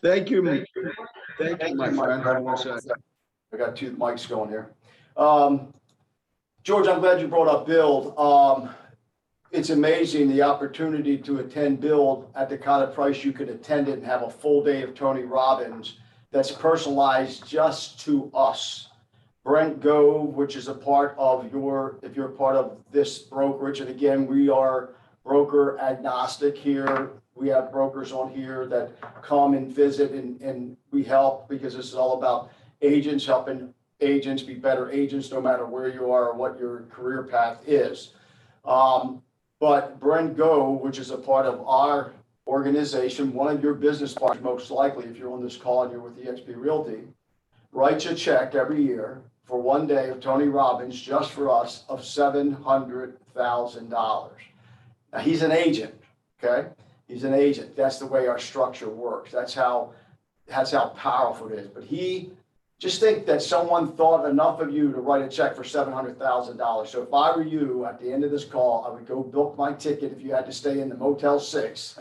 Thank you. Thank you, my friend. Hold on one second. I got two mics going here. George, I'm glad you brought up Build. It's amazing the opportunity to attend Build at the kind of price you could attend it and have a full day of Tony Robbins that's personalized just to us. Brent Gove, which is a part of if you're part of this brokerage, and again, we are broker agnostic here. We have brokers on here that come and visit and we help because this is all about agents helping agents be better agents no matter where you are or what your career path is. But Brent Gove, which is a part of our organization, one of your business partners, most likely, if you're on this call and you're with eXp Realty, writes a check every year for one day of Tony Robbins just for us of $700,000. Now he's an agent, okay? He's an agent. That's the way our structure works. That's how powerful it is. But just think that someone thought enough of you to write a check for $700,000. So if I were you, at the end of this call, I would go book my ticket if you had to stay in the Motel 6.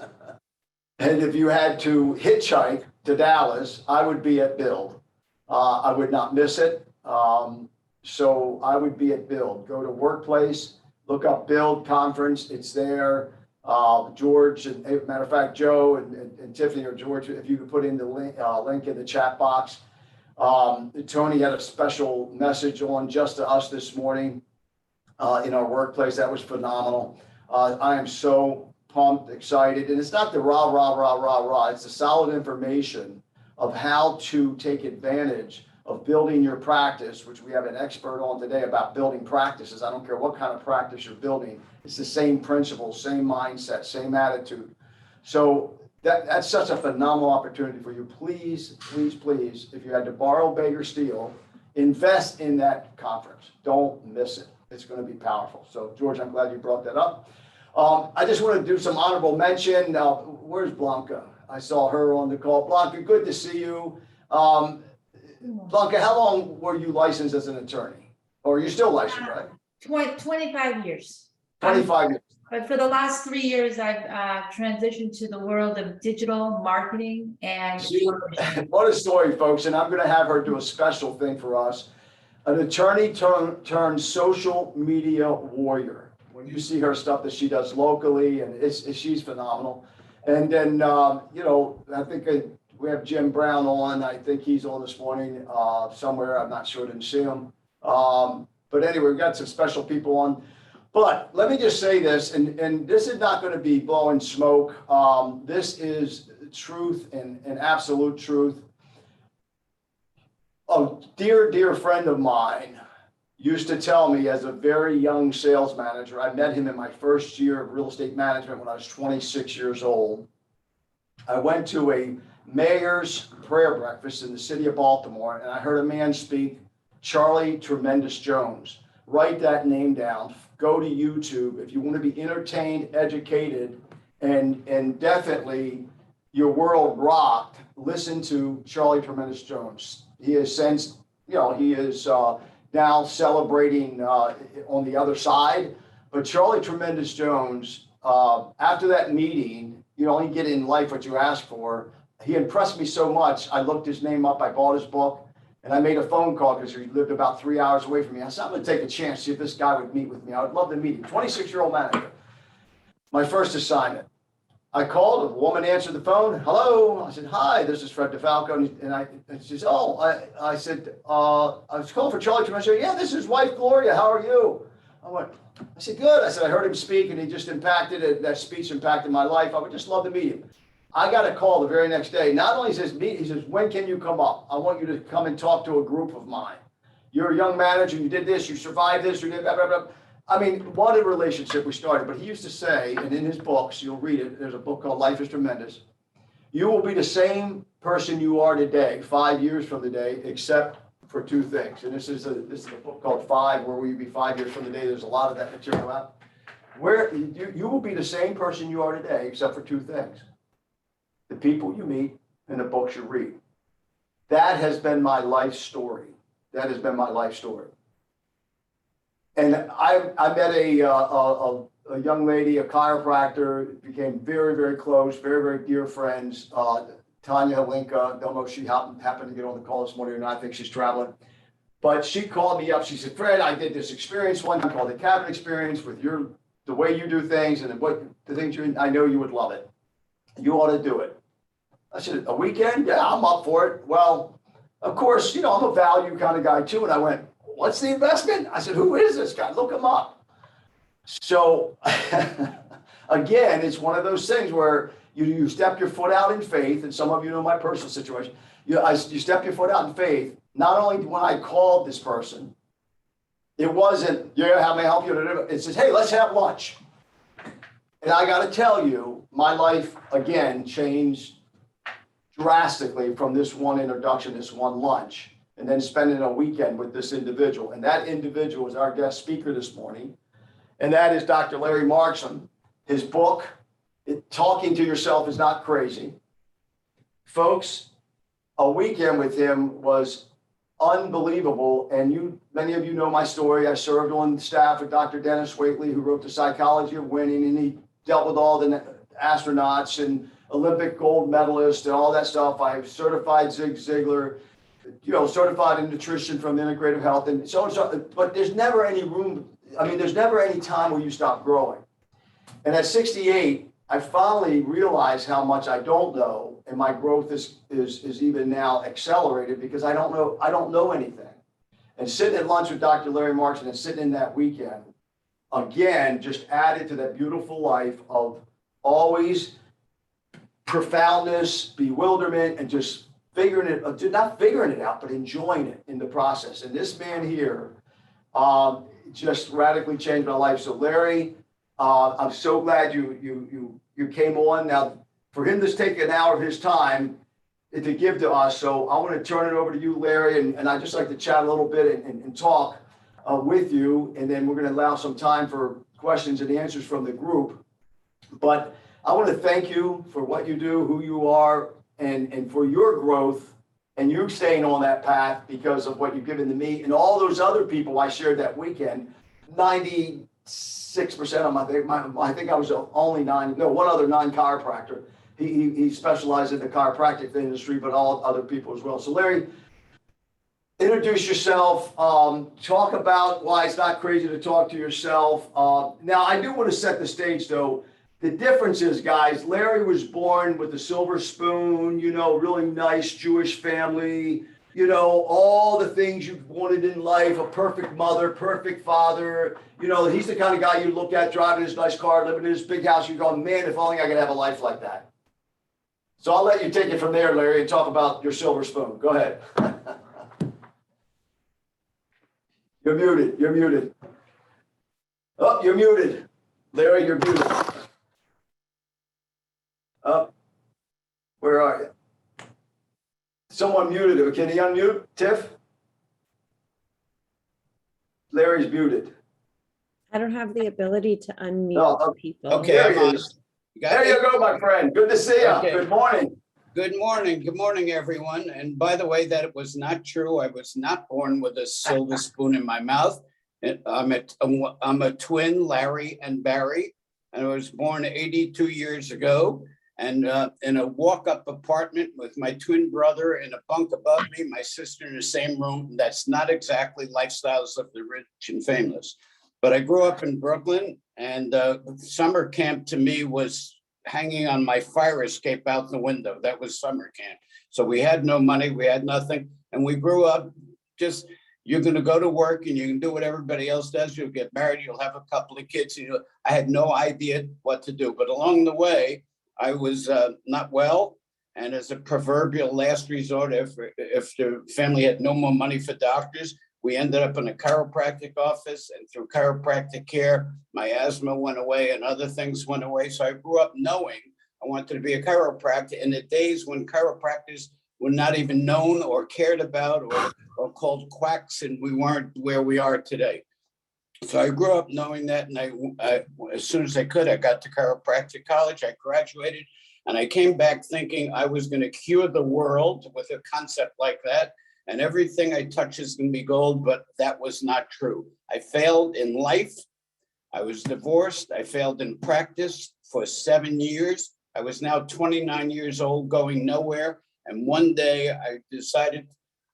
And if you had to hitchhike to Dallas, I would be at Build. I would not miss it. So I would be at Build. Go to Workplace, look up Build Conference. It's there. George, and matter of fact, Joe and Tiffany or George, if you could put in the link in the chat box. Tony had a special message on just to us this morning in our workplace. That was phenomenal. I am so pumped, excited. And it's not the rah, rah, rah, rah, rah. It's the solid information of how to take advantage of building your practice, which we have an expert on today about building practices. I don't care what kind of practice you're building. It's the same principles, same mindset, same attitude. So that's such a phenomenal opportunity for you. Please, please, please, if you had to borrow, beg, or steal, invest in that conference. Don't miss it. It's going to be powerful. So, George, I'm glad you brought that up. I just want to do some honorable mention. Where's Blanca? I saw her on the call. Blanca, good to see you. Blanca, how long were you licensed as an attorney? Or you're still licensed, right? 25 years. 25 years. But for the last 3 years, I've transitioned to the world of digital marketing and. What a story, folks. And I'm going to have her do a special thing for us. An attorney turned social media warrior. When you see her stuff that she does locally, and she's phenomenal. And then, I think we have Jim Brown on. I think he's on this morning somewhere. I'm not sure. I didn't see him. But anyway, we've got some special people on. But let me just say this, and this is not going to be blowing smoke. This is truth and absolute truth. A dear friend of mine used to tell me as a very young sales manager, I met him in my first year of real estate management when I was 26 years old. I went to a mayor's prayer breakfast in the city of Baltimore, and I heard a man speak, Charlie Tremendous Jones. Write that name down. Go to YouTube if you want to be entertained, educated, and definitely your world rocked. Listen to Charlie Tremendous Jones. He has since, he is now celebrating on the other side. But Charlie Tremendous Jones, after that meeting, you only get in life what you ask for. He impressed me so much. I looked his name up. I bought his book. And I made a phone call because he lived about 3 hours away from me. I said, I'm going to take a chance, see if this guy would meet with me. I would love to meet him. 26-year-old manager. My first assignment. I called, a woman answered the phone. Hello. I said, hi, this is Fred DeFalco. And she says, I said, I was calling for Charlie Tremendous. Yeah, this is his wife, Gloria. How are you? I said, good. I said, I heard him speak and he just that speech impacted my life. I would just love to meet him. I got a call the very next day. Not only says he says, when can you come up? I want you to come and talk to a group of mine. You're a young manager, you did this, you survived this, you did blah, blah, blah. I mean, what a relationship we started. But he used to say, and in his books, you'll read it, there's a book called Life is Tremendous. You will be the same person you are today, 5 years from today, except for two things. And this is a book called Five, where will you be 5 years from today? There's a lot of that material out. Where you will be the same person you are today, except for two things. The people you meet and the books you read. That has been my life story. That has been my life story. And I met a young lady, a chiropractor, became very, very close, very, very dear friends. Tanya Helinka. Don't know if she happened to get on the call this morning or not. I think she's traveling. But she called me up. She said, Fred, I did this experience one time called the Cabot Experience with the way you do things and the things I know you would love it. You ought to do it. I said, a weekend? Yeah, I'm up for it. Well, of course, I'm a value kind of guy too. And I went, what's the investment? I said, who is this guy? Look him up. So again, it's one of those things where you step your foot out in faith. And some of you know my personal situation. You step your foot out in faith. Not only when I called this person, it wasn't, yeah, how may I help you? It says, hey, let's have lunch. And I got to tell you, my life, again, changed drastically from this one introduction, this one lunch, and then spending a weekend with this individual. And that individual is our guest speaker this morning. And that is Dr. Larry Markson. His book, Talking to Yourself is Not Crazy. Folks, a weekend with him was unbelievable. And many of you know my story. I served on staff with Dr. Dennis Waitley, who wrote The Psychology of Winning, and he dealt with all the astronauts and Olympic gold medalists and all that stuff. I've certified Zig Ziglar, certified in nutrition from Integrative Health, and so on. So, but there's never any room. There's never any time where you stop growing. And at 68, I finally realized how much I don't know, and my growth is even now accelerated because I don't know anything. And sitting at lunch with Dr. Larry Markson and sitting in that weekend, again, just added to that beautiful life of always profoundness, bewilderment, and just not figuring it out, but enjoying it in the process. And this man here just radically changed my life. So Larry, I'm so glad you came on. Now, for him to take an hour of his time to give to us, so I want to turn it over to you, Larry, and I'd just like to chat a little bit and talk with you, and then we're going to allow some time for questions and answers from the group. But I want to thank you for what you do, who you are, and for your growth and you staying on that path because of what you've given to me and all those other people I shared that weekend. 96% of them, I think I was only one other non-chiropractor. He specialized in the chiropractic industry, but all other people as well. So Larry, introduce yourself, talk about why it's not crazy to talk to yourself. Now, I do want to set the stage, though. The difference is, guys, Larry was born with a silver spoon, really nice Jewish family, all the things you wanted in life, a perfect mother, perfect father. He's the kind of guy you look at driving his nice car, living in his big house. You're going, man, if only I could have a life like that. So I'll let you take it from there, Larry, and talk about your silver spoon. Go ahead. You're muted. Oh, you're muted. Larry, you're muted. Where are you? Someone muted him. Can he unmute? Tiff? Larry's muted. I don't have the ability to unmute people. Okay, There I'm he on. is. There you go, my friend. Good to see you. Okay. Good morning. Good morning, everyone. And by the way, that was not true. I was not born with a silver spoon in my mouth. I'm a twin, Larry and Barry, and I was born 82 years ago. And in a walk-up apartment with my twin brother in a bunk above me, my sister in the same room. That's not exactly lifestyles of the rich and famous. But I grew up in Brooklyn, and summer camp to me was hanging on my fire escape out the window. That was summer camp. So we had no money, we had nothing. And we grew up just, you're going to go to work and you can do what everybody else does. You'll get married, you'll have a couple of kids. I had no idea what to do. But along the way, I was not well. And as a proverbial last resort, if the family had no more money for doctors, we ended up in a chiropractic office, and through chiropractic care, my asthma went away and other things went away. So I grew up knowing I wanted to be a chiropractor in the days when chiropractors were not even known or cared about or called quacks, and we weren't where we are today. So I grew up knowing that, and I as soon as I could, I got to chiropractic college, I graduated, and I came back thinking I was going to cure the world with a concept like that. And everything I touch is going to be gold, but that was not true. I failed in life. I was divorced. I failed in practice for 7 years. I was now 29 years old, going nowhere. And one day I decided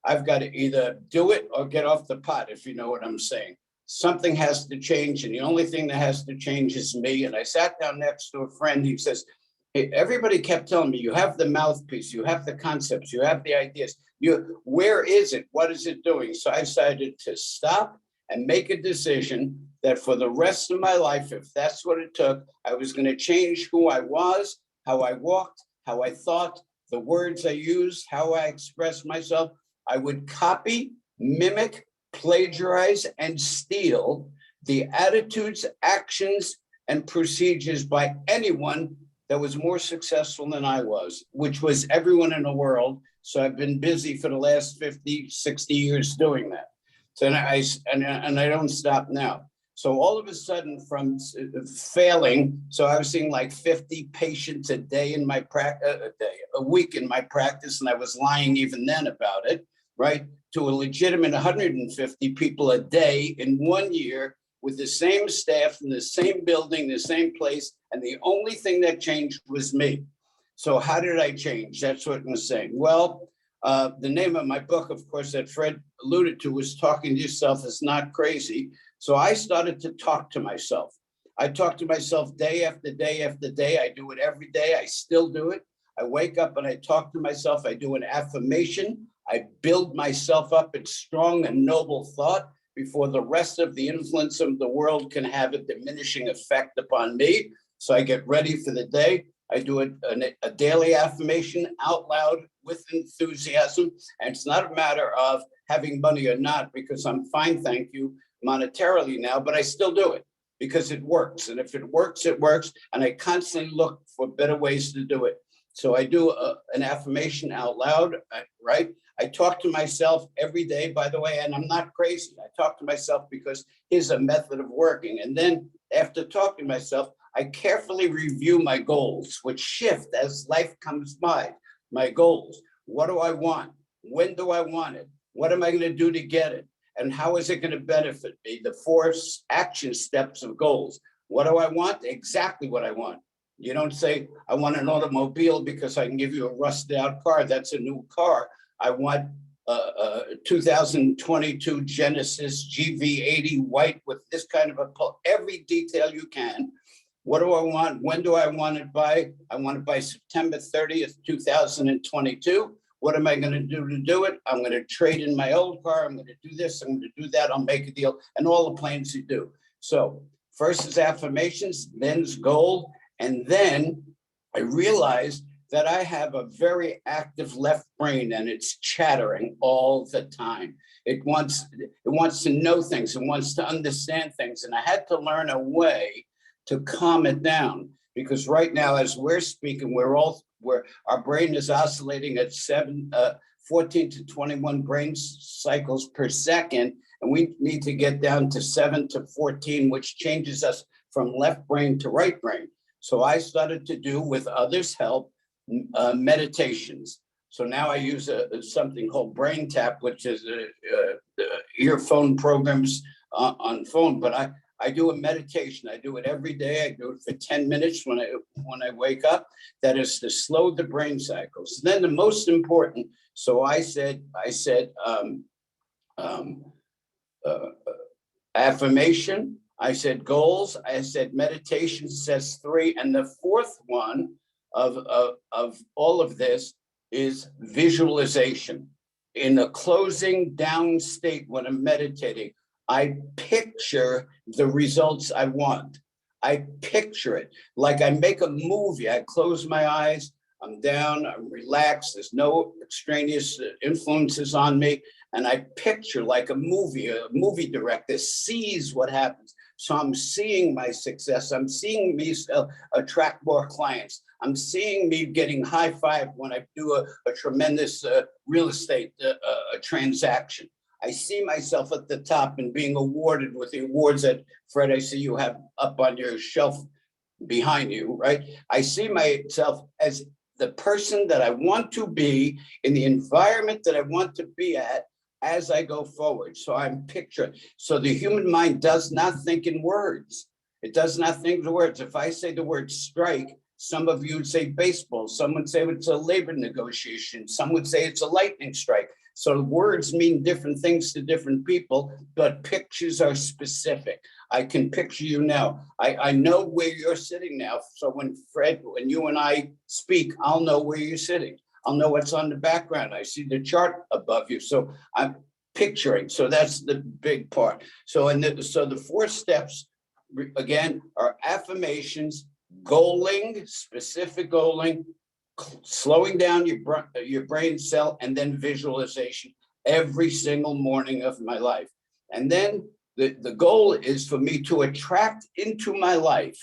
I've got to either do it or get off the pot, if you know what I'm saying. Something has to change, and the only thing that has to change is me. And I sat down next to a friend. He says, hey, everybody kept telling me, you have the mouthpiece, you have the concepts, you have the ideas. Where is it? What is it doing? So I decided to stop and make a decision that for the rest of my life, if that's what it took, I was going to change who I was, how I walked, how I thought, the words I used, how I expressed myself. I would copy, mimic, plagiarize, and steal the attitudes, actions, and procedures by anyone that was more successful than I was, which was everyone in the world. So I've been busy for the last 50, 60 years doing that. So I don't stop now. So all of a sudden from failing, so I was seeing like 50 patients a day in my practice, a week in my practice, and I was lying even then about it, right? To a legitimate 150 people a day in 1 year with the same staff in the same building, the same place. And the only thing that changed was me. So how did I change? That's what I'm saying. Well, the name of my book, of course, that Fred alluded to was Talking to Yourself is Not Crazy. So I started to talk to myself. I talk to myself day after day after day. I do it every day. I still do it. I wake up and I talk to myself. I do an affirmation. I build myself up in strong and noble thought before the rest of the influence of the world can have a diminishing effect upon me. So I get ready for the day. I do a daily affirmation out loud with enthusiasm. And it's not a matter of having money or not, because I'm fine, thank you, monetarily now, but I still do it because it works. And if it works, it works. And I constantly look for better ways to do it. So I do an affirmation out loud, right? I talk to myself every day, by the way, and I'm not crazy. I talk to myself because here's a method of working. And then after talking to myself, I carefully review my goals, which shift as life comes by. My goals, what do I want? When do I want it? What am I going to do to get it? And how is it going to benefit me? The 4 action steps of goals. What do I want? Exactly what I want. You don't say, I want an automobile because I can give you a rusted out car. That's a new car. I want a 2022 Genesis GV80 white with this kind of every detail you can. What do I want? When do I want it by? I want it by September 30th, 2022. What am I going to do it? I'm going to trade in my old car. I'm going to do this. I'm going to do that. I'll make a deal. And all the plans you do. So first is affirmations, then's goal. And then I realized that I have a very active left brain and it's chattering all the time. It wants to know things. It wants to understand things. And I had to learn a way to calm it down, because right now, as we're speaking, our brain is oscillating at 14 to 21 brain cycles per second. And we need to get down to 7 to 14, which changes us from left brain to right brain. So I started to do, with others' help, meditations. So now I use something called Brain Tap, which is earphone programs on phone. But I do a meditation. I do it every day. I do it for 10 minutes when I wake up. That is to slow the brain cycles. Then the most important. So I said affirmation. I said goals. I said meditation says 3, and the 4th one of all of this is visualization. In a closing down state when I'm meditating, I picture the results I want. I picture it like I make a movie. I close my eyes, I'm down, I'm relaxed, there's no extraneous influences on me. And I picture like a movie director sees what happens. So I'm seeing my success. I'm seeing me attract more clients. I'm seeing me getting high five when I do a tremendous real estate transaction. I see myself at the top and being awarded with the awards that, Fred, I see you have up on your shelf behind you, right? I see myself as the person that I want to be in the environment that I want to be at as I go forward. So I'm picturing. So the human mind does not think in words. It does not think the words. If I say the word strike, Some of you would say baseball, some would say it's a labor negotiation, some would say it's a lightning strike. So words mean different things to different people, but pictures are specific. I can picture you now. I know where you're sitting now. So when you and I speak, I'll know where you're sitting. I'll know what's on the background. I see the chart above you. So I'm picturing. So that's the big part. So the 4 steps again are affirmations, goaling, specific goaling, slowing down your brain cell, and then visualization every single morning of my life. And then the goal is for me to attract into my life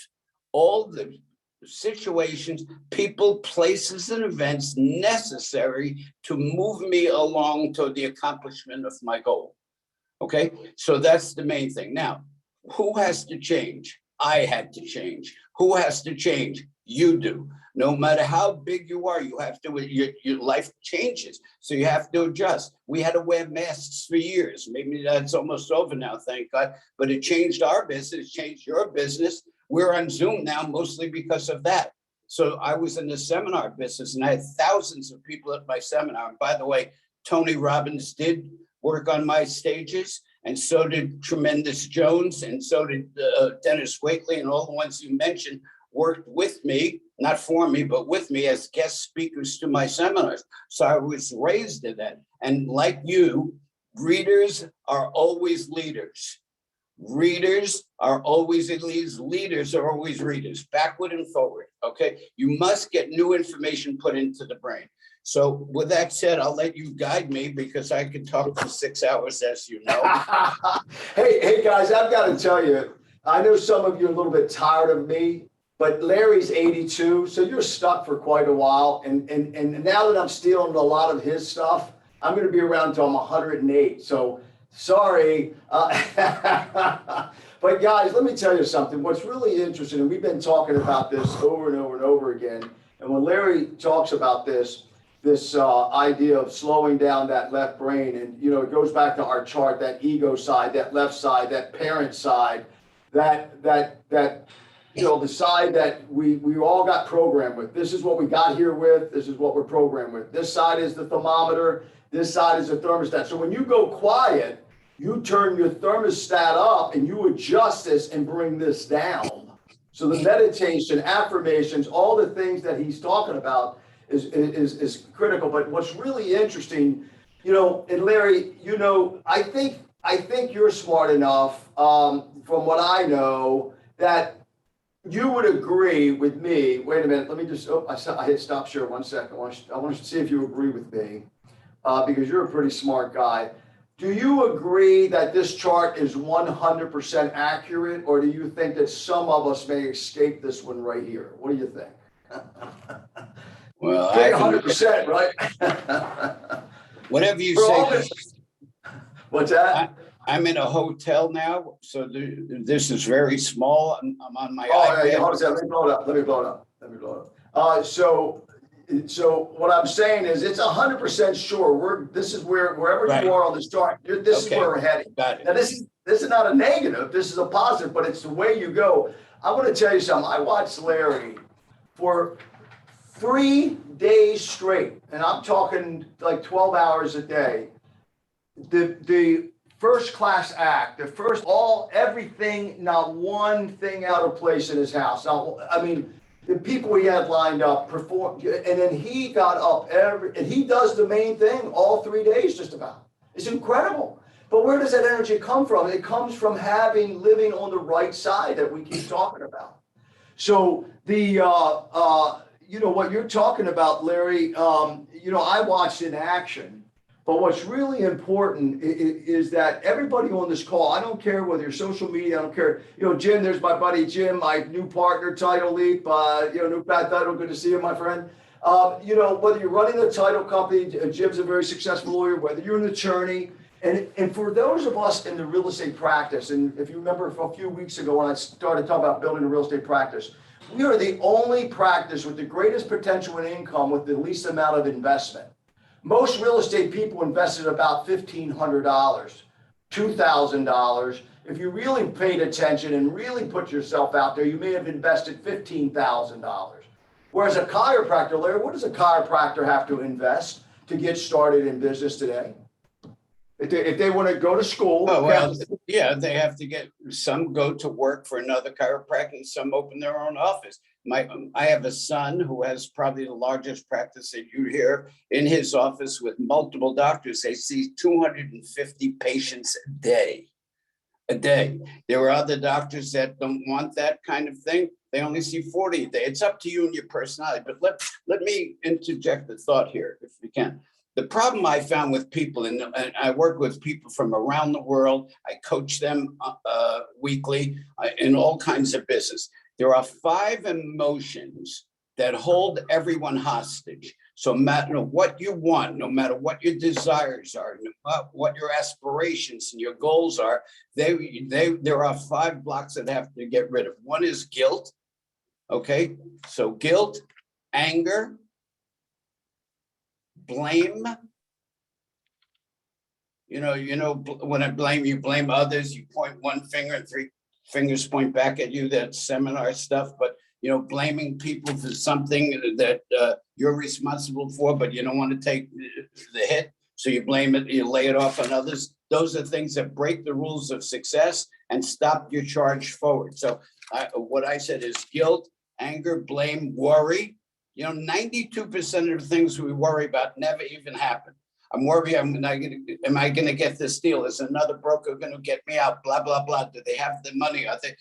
all the situations, people, places, and events necessary to move me along to the accomplishment of my goal. Okay, so that's the main thing. Now, who has to change? I had to change. Who has to change? You do. No matter how big you are, you have to, your life changes. So you have to adjust. We had to wear masks for years. Maybe that's almost over now, thank God. But it changed our business, changed your business. We're on Zoom now, mostly because of that. So I was in the seminar business and I had thousands of people at my seminar. And by the way, Tony Robbins did work on my stages, and so did Tremendous Jones, and so did Dennis Wakely, and all the ones you mentioned worked with me, not for me, but with me as guest speakers to my seminars. So I was raised in that. And like you, readers are always leaders. Readers are always leaders are always readers, backward and forward, okay? You must get new information put into the brain. So with that said, I'll let you guide me because I could talk for 6 hours, as you know. Hey guys, I've got to tell you, I know some of you are a little bit tired of me, but Larry's 82, so you're stuck for quite a while. And now that I'm stealing a lot of his stuff, I'm going to be around until I'm 108. So sorry. But guys, let me tell you something. What's really interesting, and we've been talking about this over and over and over again. And when Larry talks about this idea of slowing down that left brain, and you know, it goes back to our chart, that ego side, that left side, that parent side, that you know, the side that we all got programmed with. This is what we got here with. This is what we're programmed with. This side is the thermometer. This side is the thermostat. So when you go quiet, you turn your thermostat up and you adjust this and bring this down. So the meditation, affirmations, all the things that he's talking about is critical. But what's really interesting, you know, and Larry, you know, I think you're smart enough, from what I know, that you would agree with me. Wait a minute, let me just, I hit stop share 1 second. I want to see if you agree with me, because you're a pretty smart guy. Do you agree that this chart is 100% accurate, or do you think that some of us may escape this one right here? What do you think? Well, 100%, right? Whatever you For say. What's that? I'm in a hotel now, so this is very small. I'm on my Oh, iPad. yeah, hold on a second. Let me blow it up. So what I'm saying is it's 100% sure. This is wherever Right. you are on this chart, this is Okay. where we're heading. Got it. Now this is not a negative. This is a positive, but it's the way you go. I want to tell you something. I watched Larry for 3 days straight, and I'm talking like 12 hours a day. The first class act, everything, not one thing out of place in his house. Now, I mean, the people he had lined up performed, and then he got up and he does the main thing all 3 days just about. It's incredible. But where does that energy come from? It comes from living on the right side that we keep talking about. So you know, what you're talking about, Larry, you know, I watched in action. But what's really important is that everybody on this call, I don't care whether you're social media, I don't care, you know, Jim, there's my buddy Jim, my new partner, Title Leap, you know, new Pat Title, good to see you, my friend. You know, whether you're running a title company, Jim's a very successful lawyer, whether you're an attorney, and for those of us in the real estate practice, and if you remember a few weeks ago when I started talking about building a real estate practice, we are the only practice with the greatest potential in income with the least amount of investment. Most real estate people invested about $1,500, $2,000. If you really paid attention and really put yourself out there, you may have invested $15,000. Whereas a chiropractor, Larry, what does a chiropractor have to invest to get started in business today? If they want to go to school. Oh, well, yeah, they have to some go to work for another chiropractor and some open their own office. I have a son who has probably the largest practice that you hear in his office with multiple doctors. They see 250 patients a day. There are other doctors that don't want that kind of thing. They only see 40 a day. It's up to you and your personality. But let me interject a thought here, if you can. The problem I found with people, and I work with people from around the world, I coach them weekly in all kinds of business. There are 5 emotions that hold everyone hostage. So no matter what you want, no matter what your desires are, what your aspirations and your goals are, there are 5 blocks that have to get rid of. One is guilt. Okay, so guilt, anger, blame. You know, when I blame, you blame others, you point one finger and 3 fingers point back at you. That's seminar stuff, but blaming people for something that you're responsible for, but you don't want to take the hit. So you blame it, you lay it off on others. Those are things that break the rules of success and stop your charge forward. So what I said is guilt, anger, blame, worry. 92% of the things we worry about never even happen. I'm worried, am I gonna get this deal? Is another broker gonna get me out? Blah, blah, blah. Do they have the money? I think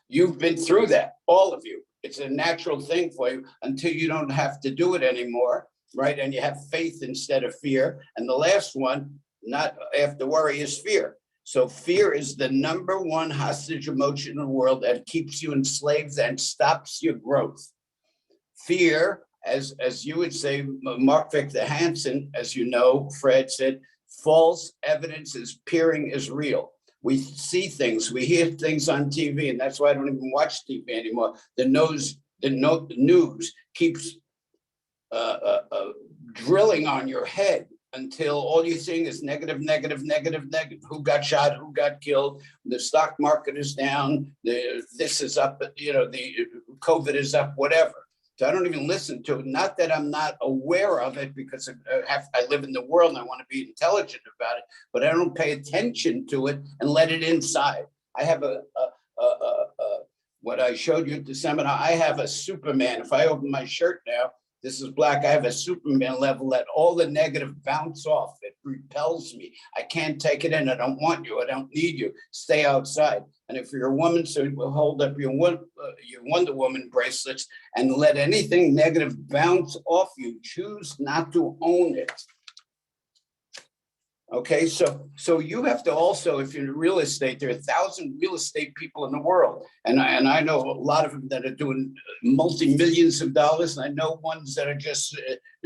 you've been through that, all of you. It's a natural thing for you until you don't have to do it anymore, right? And you have faith instead of fear. And the last one, not after worry, is fear. So fear is the #1 hostage emotion in the world that keeps you enslaved and stops your growth. Fear, as you would say, Mark Victor Hansen, as you know, Fred said, false evidence is peering is real. We see things, we hear things on TV, and that's why I don't even watch TV anymore. The news keeps drilling on your head until all you're seeing is negative, negative, negative, negative. Who got shot? Who got killed? The stock market is down. This is up. The COVID is up. Whatever. So I don't even listen to it. Not that I'm not aware of it, because I live in the world and I want to be intelligent about it, but I don't pay attention to it and let it inside. I have what I showed you at the seminar. I have a Superman. If I open my shirt now, this is black. I have a Superman level that all the negative bounce off. It repels me. I can't take it in. I don't want you. I don't need you. Stay outside. And if you're a woman, so we'll hold up your Wonder Woman bracelets and let anything negative bounce off you. Choose not to own it. Okay, so you have to also, if you're in real estate, there are 1,000 real estate people in the world. And I know a lot of them that are doing multi-millions of dollars. And I know ones that are just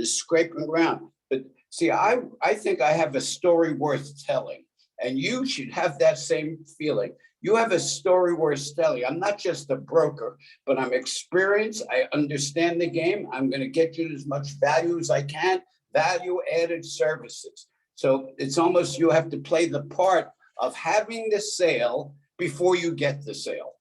scraping around. But see, I think I have a story worth telling. And you should have that same feeling. You have a story worth telling. I'm not just a broker, but I'm experienced. I understand the game. I'm going to get you as much value as I can, value-added services. So it's almost you have to play the part of having the sale before you get the sale.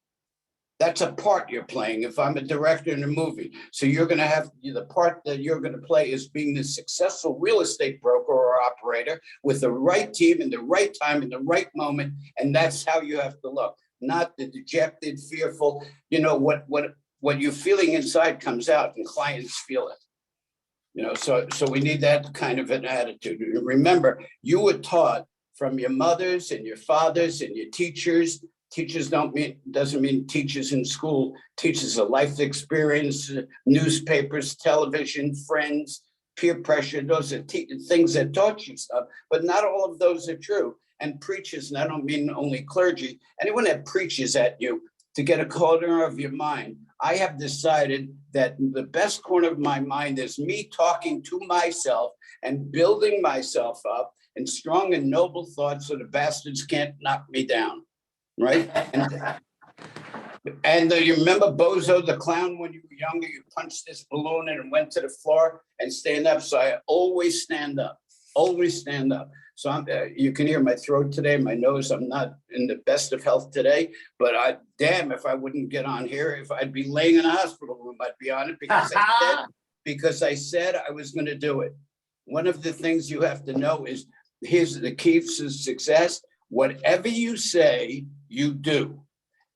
That's a part you're playing if I'm a director in a movie. So you're going to have the part that you're going to play is being the successful real estate broker or operator with the right team in the right time in the right moment. And that's how you have to look, not the dejected, fearful, what you're feeling inside comes out and clients feel it. So we need that kind of an attitude. Remember, you were taught from your mothers and your fathers and your teachers. Teachers doesn't mean teachers in school. Teachers of life experience, newspapers, television, friends, peer pressure. Those are things that taught you stuff, but not all of those are true. And preachers, and I don't mean only clergy, anyone that preaches at you to get a corner of your mind. I have decided that the best corner of my mind is me talking to myself and building myself up in strong and noble thoughts so the bastards can't knock me down, right? And you remember Bozo the Clown when you were younger, you punched this balloon and it went to the floor and stand up. So I always stand up, always stand up. So you can hear my throat today, my nose, I'm not in the best of health today, but damn if I wouldn't get on here, if I'd be laying in a hospital room, I'd be on it because I said I was gonna do it. One of the things you have to know is, here's the key to success: whatever you say, you do.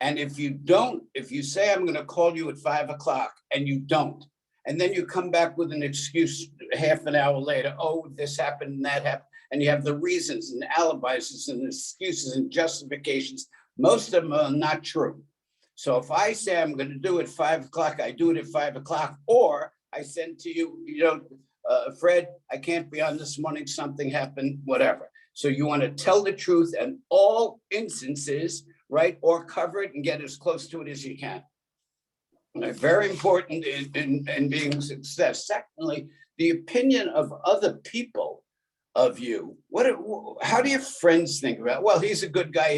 And if you don't, if you say, I'm gonna call you at 5 o'clock and you don't, and then you come back with an excuse half an hour later, oh, this happened and that happened, and you have the reasons and alibis and excuses and justifications, most of them are not true. So if I say I'm gonna do it 5 o'clock, I do it at 5 o'clock, or I send to you, Fred, I can't be on this morning, something happened, whatever. So you wanna tell the truth in all instances, right? Or cover it and get as close to it as you can. Very important in being success. Secondly, the opinion of other people of you. How do your friends think about it? Well, he's a good guy.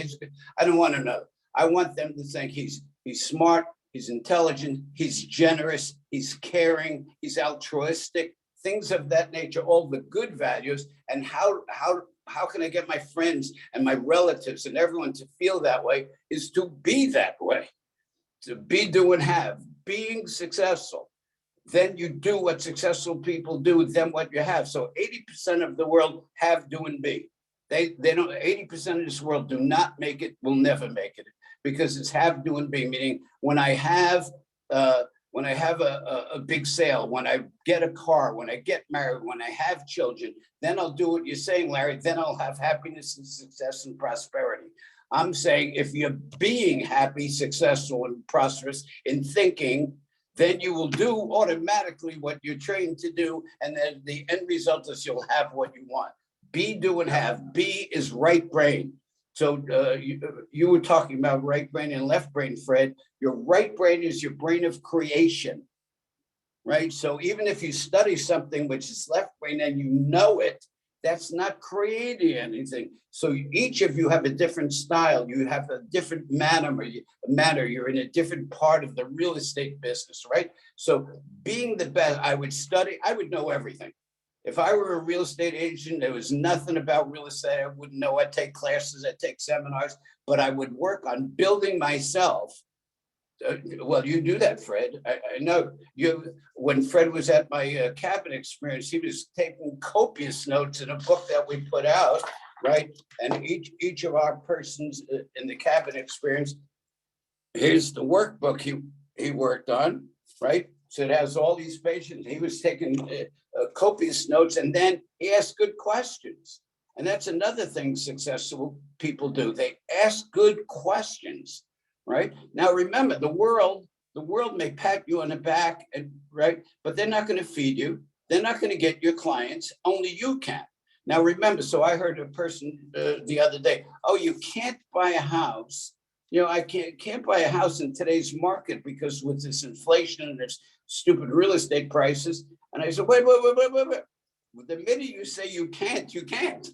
I don't want to know. I want them to think he's smart, he's intelligent, he's generous, he's caring, he's altruistic, things of that nature, all the good values. And how can I get my friends and my relatives and everyone to feel that way is to be that way. To be, do, and have, being successful. Then you do what successful people do, then what you have. So 80% of the world have, do, and be. They don't, 80% of this world do not make it, will never make it, because it's have, do, and be, meaning when I have a big sale, when I get a car, when I get married, when I have children, then I'll do what you're saying, Larry, then I'll have happiness and success and prosperity. I'm saying if you're being happy, successful, and prosperous in thinking, then you will do automatically what you're trained to do. And then the end result is you'll have what you want. Be, do, and have. Be is right brain. So you were talking about right brain and left brain, Fred. Your right brain is your brain of creation, right? So even if you study something which is left brain and you know it, that's not creating anything. So each of you have a different style. You have a different manner. You're in a different part of the real estate business, right? So being the best, I would know everything. If I were a real estate agent, there was nothing about real estate I wouldn't know. I'd take classes, I'd take seminars, but I would work on building myself. Well, you do that, Fred. I know you. When Fred was at my cabin experience, he was taking copious notes in a book that we put out, right? And each of our persons in the cabin experience, here's the workbook he worked on, right? So it has all these patients. He was taking copious notes, and then he asked good questions. And that's another thing successful people do. They ask good questions. Right now, remember, the world may pat you on the back, and right, but they're not going to feed you. They're not going to get your clients. Only you can. Now, remember. So I heard a person the other day. Oh, you can't buy a house. I can't buy a house in today's market because with this inflation and this stupid real estate prices. And I said, wait. The minute you say you can't,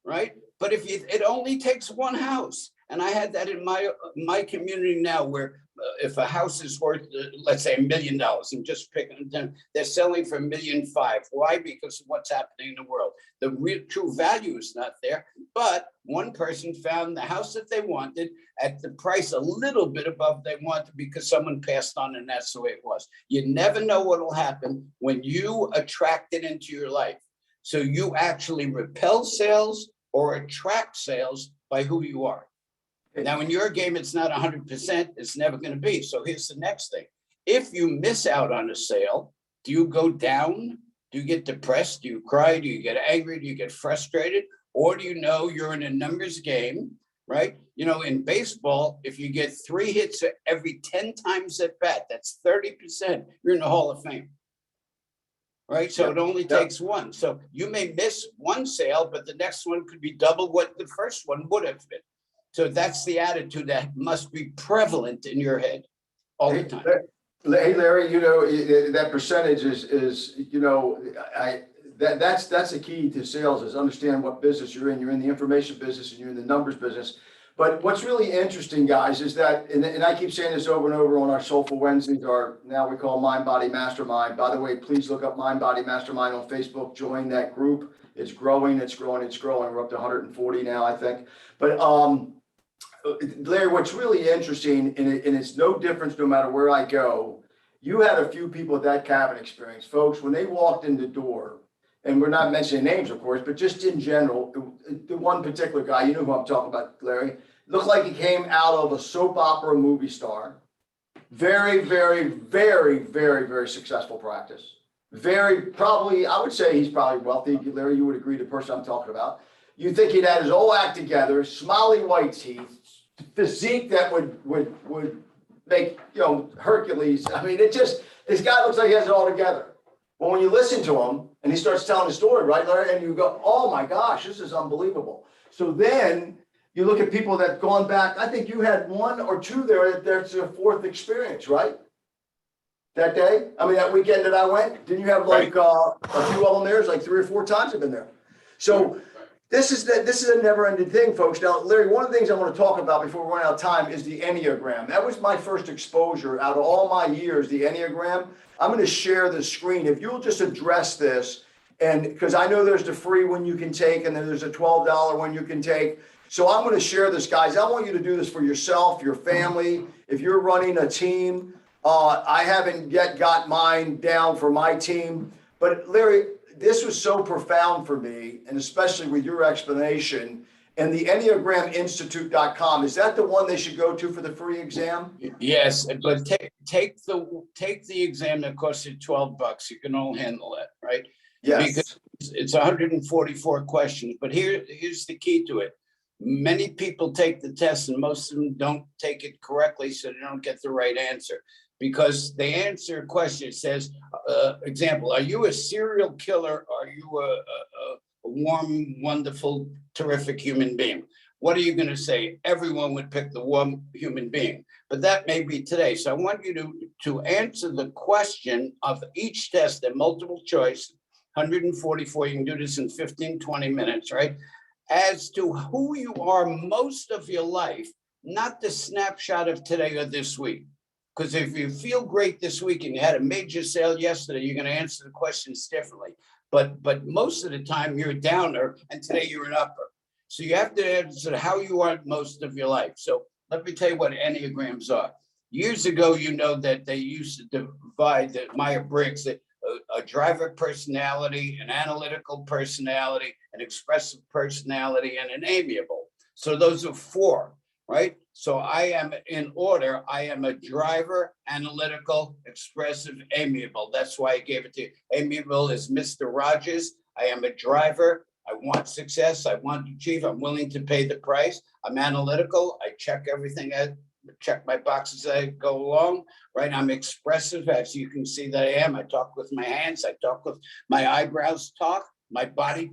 right? But if it only takes one house. And I had that in my community now, where if a house is worth, let's say $1 million, I'm just picking them, they're selling for $1.5 million. Why? Because of what's happening in the world. The real true value is not there, but one person found the house that they wanted at the price a little bit above they wanted because someone passed on, and that's the way it was. You never know what will happen when you attract it into your life. So you actually repel sales or attract sales by who you are. Now, in your game, it's not 100%. It's never going to be. So here's the next thing. If you miss out on a sale, do you go down? Do you get depressed? Do you cry? Do you get angry? Do you get frustrated? Or do you know you're in a numbers game, right? In baseball, if you get 3 hits every 10 times at bat, that's 30%. You're in the Hall of Fame. Right? So it only takes one. So you may miss one sale, but the next one could be double what the first one would have been. So that's the attitude that must be prevalent in your head all the time. Hey, Larry, that percentage is that's the key to sales, is understand what business you're in. You're in the information business and you're in the numbers business. But what's really interesting, guys, is that, and I keep saying this over and over on our Soulful Wednesdays, our now we call Mind Body Mastermind. By the way, please look up Mind Body Mastermind on Facebook, join that group. It's growing, it's growing, it's growing. We're up to 140 now, I think. But Larry, what's really interesting, and it's no difference no matter where I go, you had a few people at that cabin experience, folks, when they walked in the door, and we're not mentioning names, of course, but just in general, the one particular guy, you know who I'm talking about, Larry, looked like he came out of a soap opera movie star. Very, very, very, very, very successful practice. Very, probably, I would say he's probably wealthy. Larry, you would agree, the person I'm talking about. You think he'd had his whole act together, smiley white teeth, physique that would make, Hercules. I mean, this guy looks like he has it all together. But when you listen to him and he starts telling the story, right, Larry, and you go, oh my gosh, this is unbelievable. So then you look at people that've gone back. I think you had one or two there. That's their fourth experience, right? That day? I mean, that weekend that I went, didn't you have like a few of them there? It's like 3 or 4 times I've been there. So this is a never-ending thing, folks. Now, Larry, one of the things I want to talk about before we run out of time is the Enneagram. That was my first exposure out of all my years, the Enneagram. I'm going to share the screen. If you'll just address this, and because I know there's the free one you can take, and then there's a $12 one you can take. So I'm going to share this, guys. I want you to do this for yourself, your family. If you're running a team, I haven't yet got mine down for my team. But Larry, this was so profound for me, and especially with your explanation. And the EnneagramInstitute.com, is that the one they should go to for the free exam? Yes, but take the exam that costs you $12. You can all handle that, right? Yes. Because it's 144 questions. But here's the key to it. Many people take the test and most of them don't take it correctly, so they don't get the right answer. Because they answer a question, it says, example, are you a serial killer? Are you a warm, wonderful, terrific human being? What are you going to say? Everyone would pick the warm human being, but that may be today. So I want you to answer the question of each test at multiple choice, 144. You can do this in 15, 20 minutes, right? As to who you are most of your life, not the snapshot of today or this week. Because if you feel great this week and you had a major sale yesterday, you're going to answer the questions differently. But most of the time you're a downer and today you're an upper. So you have to answer how you are most of your life. So let me tell you what Enneagrams are. Years ago, you know that they used to divide the Myers-Briggs, a driver personality, an analytical personality, an expressive personality, and an amiable. So those are 4, right? So I am in order. I am a driver, analytical, expressive, amiable. That's why I gave it to you. Amiable is Mr. Rogers. I am a driver. I want success. I want to achieve. I'm willing to pay the price. I'm analytical. I check everything. I check my boxes as I go along, right? I'm expressive, as you can see that I am. I talk with my hands. I talk with my eyebrows talk. My body,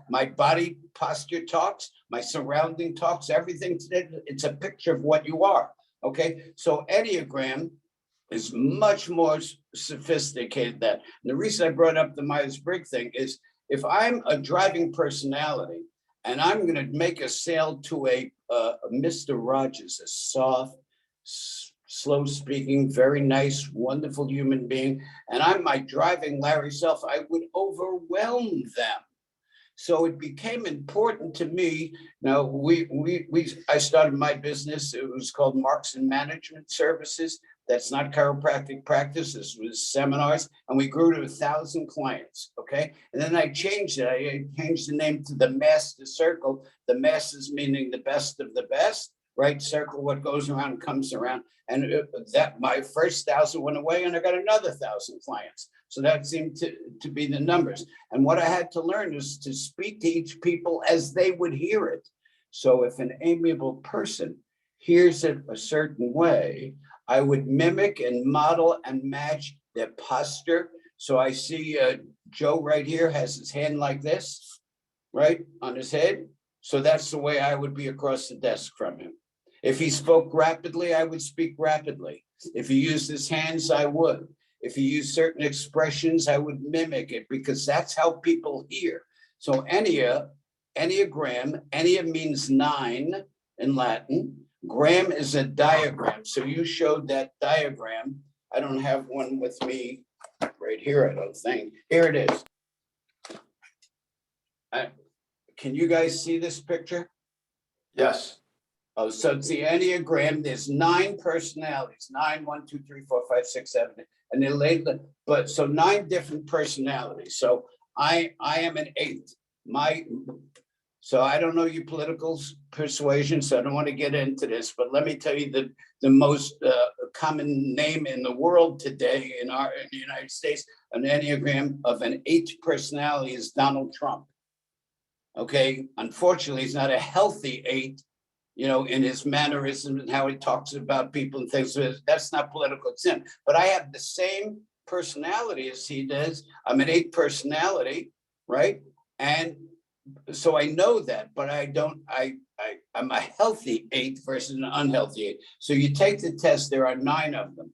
my body posture talks, my surrounding talks, everything. It's a picture of what you are. Okay. So Enneagram is much more sophisticated than that. And the reason I brought up the Myers-Briggs thing is if I'm a driving personality and I'm going to make a sale to a Mr. Rogers, a soft, slow speaking, very nice, wonderful human being, and I'm my driving Larry self, I would overwhelm them. So it became important to me. Now I started my business. It was called Marks and Management Services. That's not chiropractic practice. This was seminars, and we grew to 1,000 clients. Okay, and then I changed it. I changed the name to the Master Circle. The Masters meaning the best of the best. Right, circle, what goes around comes around. And that my first 1,000 went away and I got another 1,000 clients. So that seemed to be the numbers. And what I had to learn is to speak to each people as they would hear it. So if an amiable person hears it a certain way, I would mimic and model and match their posture. So I see Joe right here has his hand like this, right, on his head. So that's the way I would be across the desk from him. If he spoke rapidly, I would speak rapidly. If he used his hands, I would. If he used certain expressions, I would mimic it because that's how people hear. So Enneagram, Ennea means 9, in Latin. Gram is a diagram. So you showed that diagram. I don't have one with me right here, I don't think. Here it is. Can you guys see this picture? Yes. Oh, so it's the Enneagram. There's 9 personalities, 9, 1, 2, 3, 4, 5, 6, 7, and they're labeled, but so 9 different personalities. So I am an 8. So I don't know your political persuasion, so I don't want to get into this, but let me tell you the most common name in the world today in the United States, an Enneagram of an 8 personality is Donald Trump. Okay, unfortunately, he's not a healthy 8, you know, in his mannerisms and how he talks about people and things. That's not political, it's him. But I have the same personality as he does. I'm an 8 personality, right? And so I know that, but I don't, I'm a healthy 8 versus an unhealthy 8. So you take the test, there are 9 of them.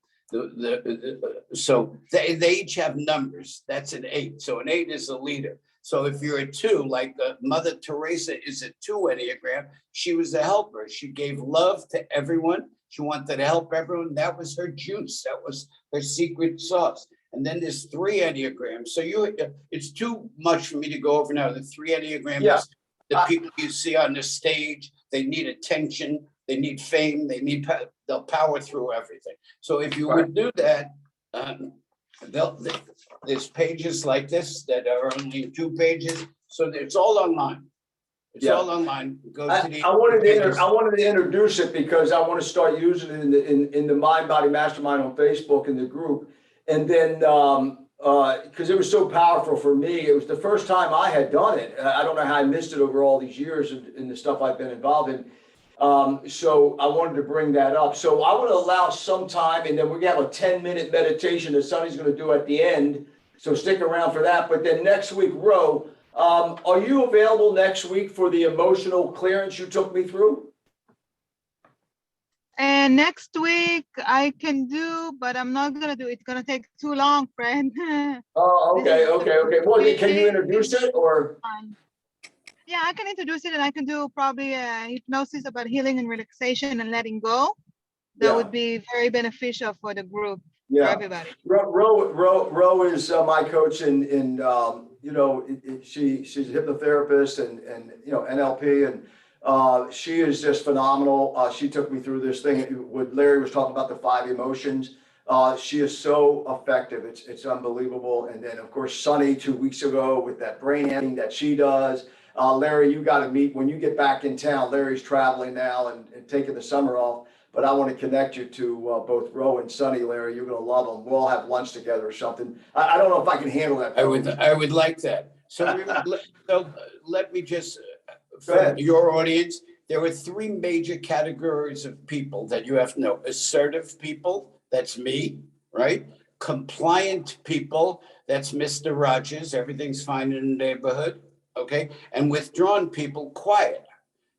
So they each have numbers. That's an 8. So an 8 is a leader. So if you're a 2, like Mother Teresa is a 2 Enneagram, she was a helper. She gave love to everyone. She wanted to help everyone. That was her juice. That was her secret sauce. And then there's 3 Enneagrams. So it's too much for me to go over now. The 3 Enneagrams, Yeah. The people you see on the stage, they need attention, they need fame, they'll power through everything. So if you would do that, there's pages like this that are only 2 pages. So it's all online. It's Yeah. all online. Go to the. I wanted to introduce it because I want to start using it in the Mind Body Mastermind on Facebook in the group. And then, because it was so powerful for me, it was the first time I had done it. I don't know how I missed it over all these years in the stuff I've been involved in. So I wanted to bring that up. So I want to allow some time, and then we're gonna have a 10-minute meditation that Sonny's going to do at the end. So stick around for that. But then next week, Ro, are you available next week for the emotional clearance you took me through? And next week I can do, but I'm not gonna do it. It's gonna take too long, friend. Oh, okay. Well, can you introduce it or? Yeah, I can introduce it, and I can do probably hypnosis about healing and relaxation and letting go. That Yeah. would be very beneficial for the group, for Yeah. everybody. Ro is my coach, and you know, she's a hypnotherapist and you know, NLP, and she is just phenomenal. She took me through this thing. What Larry was talking about, the 5 emotions. She is so effective. It's unbelievable. And then of course, Sunny 2 weeks ago with that brain that she does. Larry, you got to meet when you get back in town. Larry's traveling now and taking the summer off. But I want to connect you to both Ro and Sonny, Larry. You're going to love them. We'll all have lunch together or something. I don't know if I can handle that. I would like that. So let me just, Go for ahead. your audience, there are 3 major categories of people that you have to know. Assertive people, that's me, right? Compliant people, that's Mr. Rogers. Everything's fine in the neighborhood, okay? And withdrawn people, quiet.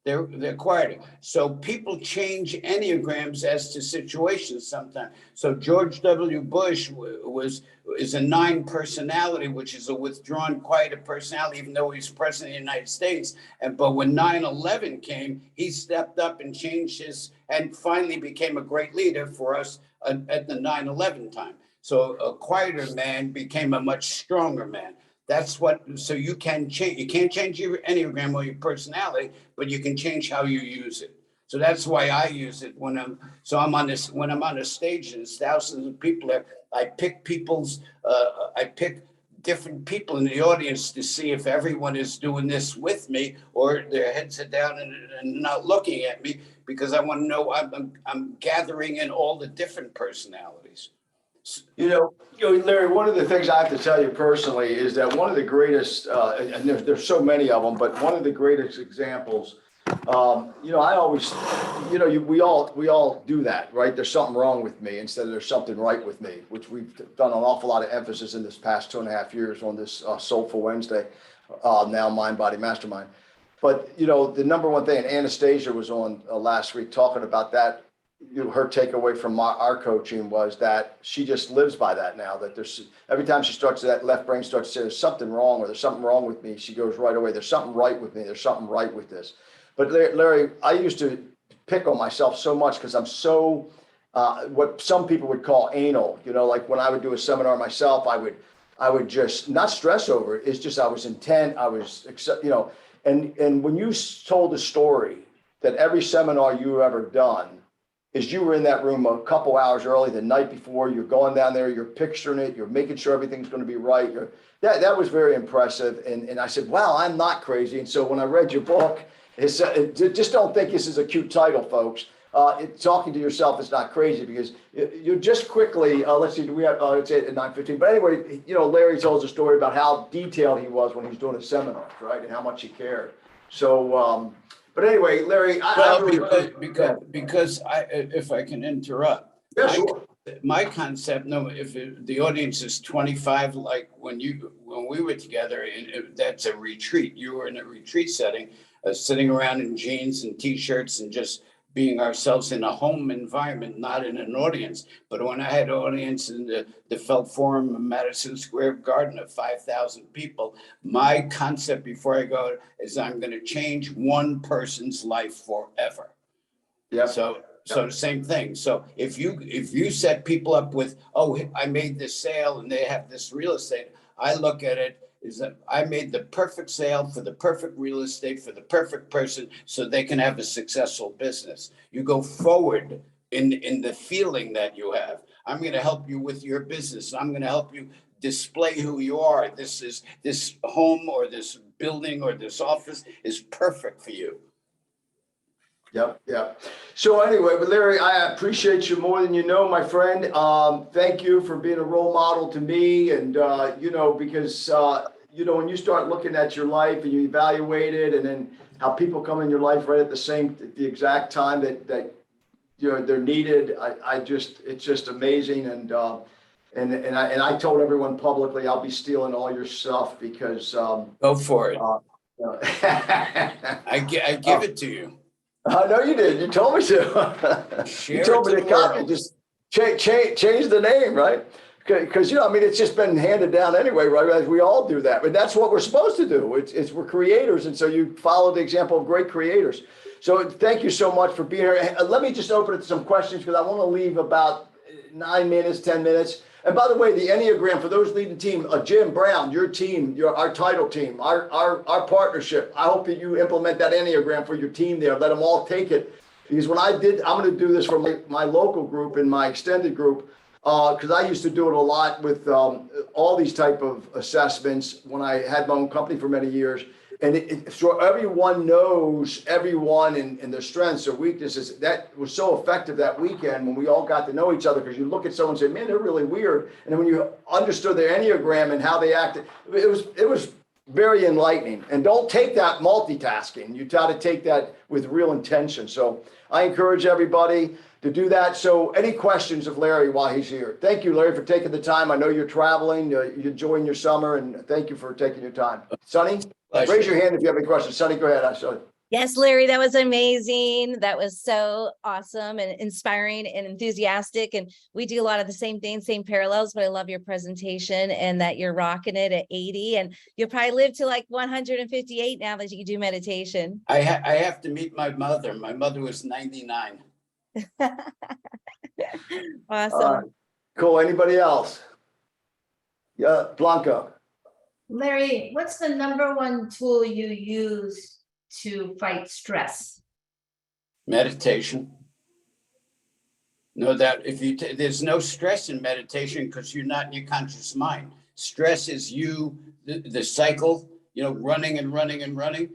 They're quieter. So people change Enneagrams as to situations sometimes. So George W. Bush is a 9 personality, which is a withdrawn, quieter personality, even though he's president of the United States. But when 9/11 came, he stepped up and changed and finally became a great leader for us at the 9/11 time. So a quieter man became a much stronger man. That's so you can change. You can't change your Enneagram or your personality, but you can change how you use it. So that's why I use it when I'm on a stage and there's thousands of people there. I pick different people in the audience to see if everyone is doing this with me or their heads are down and not looking at me, because I want to know I'm gathering in all the different personalities. You know, Larry, one of the things I have to tell you personally is that one of the greatest, and there's so many of them, but one of the greatest examples, you know, I always, you know, we all do that, right? There's something wrong with me instead of there's something right with me, which we've done an awful lot of emphasis in this past 2.5 years on this Soulful Wednesday, now Mind Body Mastermind. But, you know, the number one thing, and Anastasia was on last week talking about that. You know, her takeaway from our coaching was that she just lives by that now, that there's every time she starts, that left brain starts to say there's something wrong or there's something wrong with me, she goes right away, there's something right with me, there's something right with this. But Larry, I used to pick on myself so much because I'm so, what some people would call anal, like when I would do a seminar myself, I would just not stress over it. It's just, I was intent, and when you told the story that every seminar you've ever done is you were in that room a couple hours early the night before, you're going down there, you're picturing it, you're making sure everything's going to be right. That was very impressive. And I said, wow, I'm not crazy. And so when I read your book, just don't think this is a cute title, folks. Talking to yourself is not crazy because you just quickly, let's see, do we have, it's at 9:15. But anyway, Larry tells a story about how detailed he was when he was doing his seminars, right? And how much he cared. So, but anyway, Larry, because if I can interrupt. Yeah, sure. My concept, no, if the audience is 25, like when we were together, that's a retreat. You were in a retreat setting, sitting around in jeans and t-shirts and just being ourselves in a home environment, not in an audience. But when I had an audience in the Felt Forum in Madison Square Garden of 5,000 people, my concept before I go is I'm going to change one person's life forever. Yeah. So the same thing. So if you set people up with, oh, I made this sale and they have this real estate, I look at it is that I made the perfect sale for the perfect real estate for the perfect person so they can have a successful business. You go forward in the feeling that you have. I'm going to help you with your business. I'm going to help you display who you are. This home or this building or this office is perfect for you. Yep. So anyway, but Larry, I appreciate you more than you know, my friend. Thank you for being a role model to me. And, because, when you start looking at your life and you evaluate it and then how people come in your life right at the exact time that they're needed. It's just amazing. And I told everyone publicly, I'll be stealing all your stuff because, go for it. I give it to you. I know you did. You told me to. You told me to copy. Just change the name, right? Because it's just been handed down anyway, right? As we all do that, but that's what we're supposed to do. We're creators, and so you follow the example of great creators. So thank you so much for being here. Let me just open it to some questions because I want to leave about 9 minutes, 10 minutes. And by the way, the Enneagram, for those leading the team, Jim Brown, your team, our title team, our partnership, I hope that you implement that Enneagram for your team there. Let them all take it. Because I'm going to do this for my local group and my extended group, because I used to do it a lot with all these type of assessments when I had my own company for many years. And so everyone knows everyone and their strengths or weaknesses. That was so effective that weekend when we all got to know each other, because you look at someone and say, man, they're really weird. And then when you understood their Enneagram and how they acted, it was very enlightening. And don't take that multitasking. You got to take that with real intention. So I encourage everybody to do that. So any questions of Larry while he's here? Thank you, Larry, for taking the time. I know you're traveling, you're enjoying your summer, and thank you for taking your time. Sonny? Raise your hand if you have any questions. Sonny, go ahead. I saw it. Yes, Larry, that was amazing. That was so awesome and inspiring and enthusiastic. And we do a lot of the same things, same parallels, but I love your presentation and that you're rocking it at 80. And you'll probably live to like 158 now that you do meditation. I have to meet my mother. My mother was 99. Awesome. Cool. Anybody else? Yeah, Blanca. Larry, what's the number one tool you use to fight stress? Meditation. No doubt. There's no stress in meditation because you're not in your conscious mind. Stress is you, the cycle, running and running and running.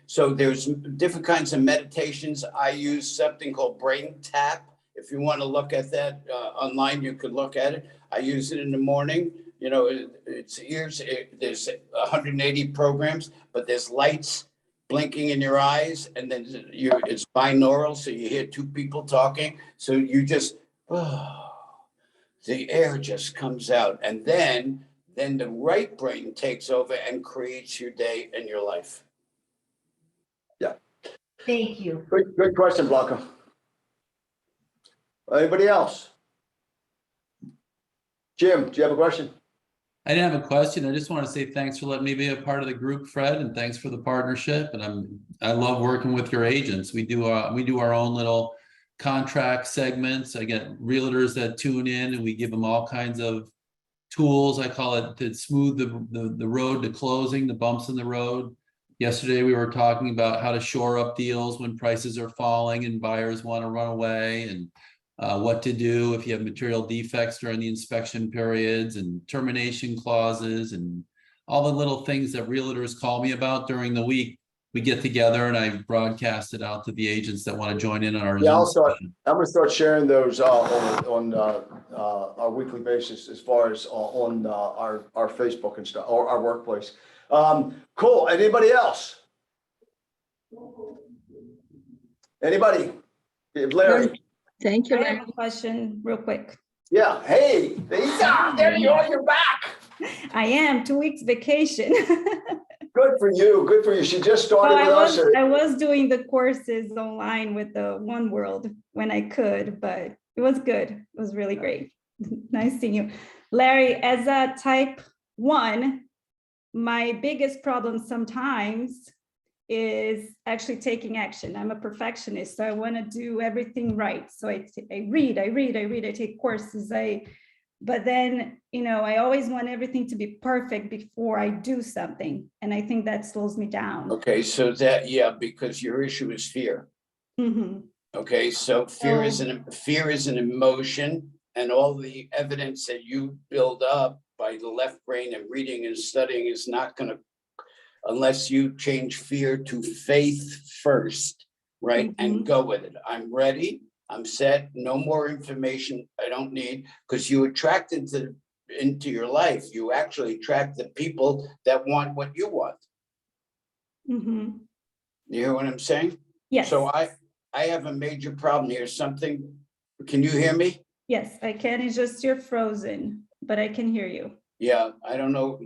So there's different kinds of meditations. I use something called Brain Tap. If you want to look at that online, you could look at it. I use it in the morning. It's ears. There's 180 programs, but there's lights blinking in your eyes, and then it's binaural, so you hear two people talking. So you just, the air just comes out, and then the right brain takes over and creates your day and your life. Yeah. Thank you. Good question, Blanca. Anybody else? Jim, do you have a question? I didn't have a question. I just want to say thanks for letting me be a part of the group, Fred, and thanks for the partnership. And I love working with your agents. We do our own little contract segments. I get realtors that tune in and we give them all kinds of tools. I call it to smooth the road to closing, the bumps in the road. Yesterday, we were talking about how to shore up deals when prices are falling and buyers want to run away, and what to do if you have material defects during the inspection periods and termination clauses and all the little things that realtors call me about during the week. We get together and I broadcast it out to the agents that want to join in on our Yeah, Zoom session. I'm gonna start sharing those on our weekly basis as far as on our Facebook and stuff, or our workplace. Cool. Anybody else? Anybody? Larry? Thank you, I Larry. have a question real quick. Yeah. Hey, there you are. You're back. I am 2 weeks vacation. Good for you. Good for you. She just So started with us. I was doing the courses online with the One World when I could, but it was good. It was really great. Nice seeing you. Larry, as a type 1, my biggest problem sometimes is actually taking action. I'm a perfectionist, so I want to do everything right. So I read, I take courses, but then, I always want everything to be perfect before I do something. And I think that slows me down. Okay, so because your issue is fear. Mhm. Okay, so fear is an emotion, and all the evidence that you build up by the left brain and reading and studying is not going to, unless you change fear to faith first, right? And go with it. I'm ready. I'm set. No more information I don't need, because you attract into your life. You actually attract the people that want what you want. Mhm. You hear what I'm saying? Yes. So I have a major problem here. Can you hear me? Yes, I can. It's just you're frozen, but I can hear you. Yeah, I don't know.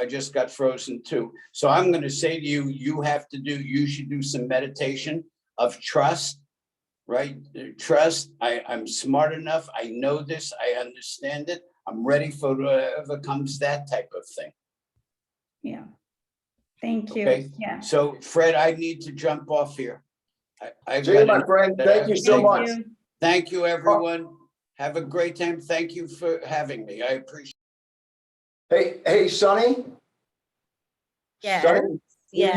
I just got frozen too. So I'm going to say to you, you should do some meditation of trust, right? Trust. I'm smart enough. I know this. I understand it. I'm ready for whatever comes, that type of thing. Yeah. Thank you. Okay. Yeah. So Fred, I need to jump off here. See you, my friend. Thank you so Thank much. you. Thank you, everyone. Have a great time. Thank you for having me. I appreciate it. Hey, Sonny. Yes, Sonny, yes.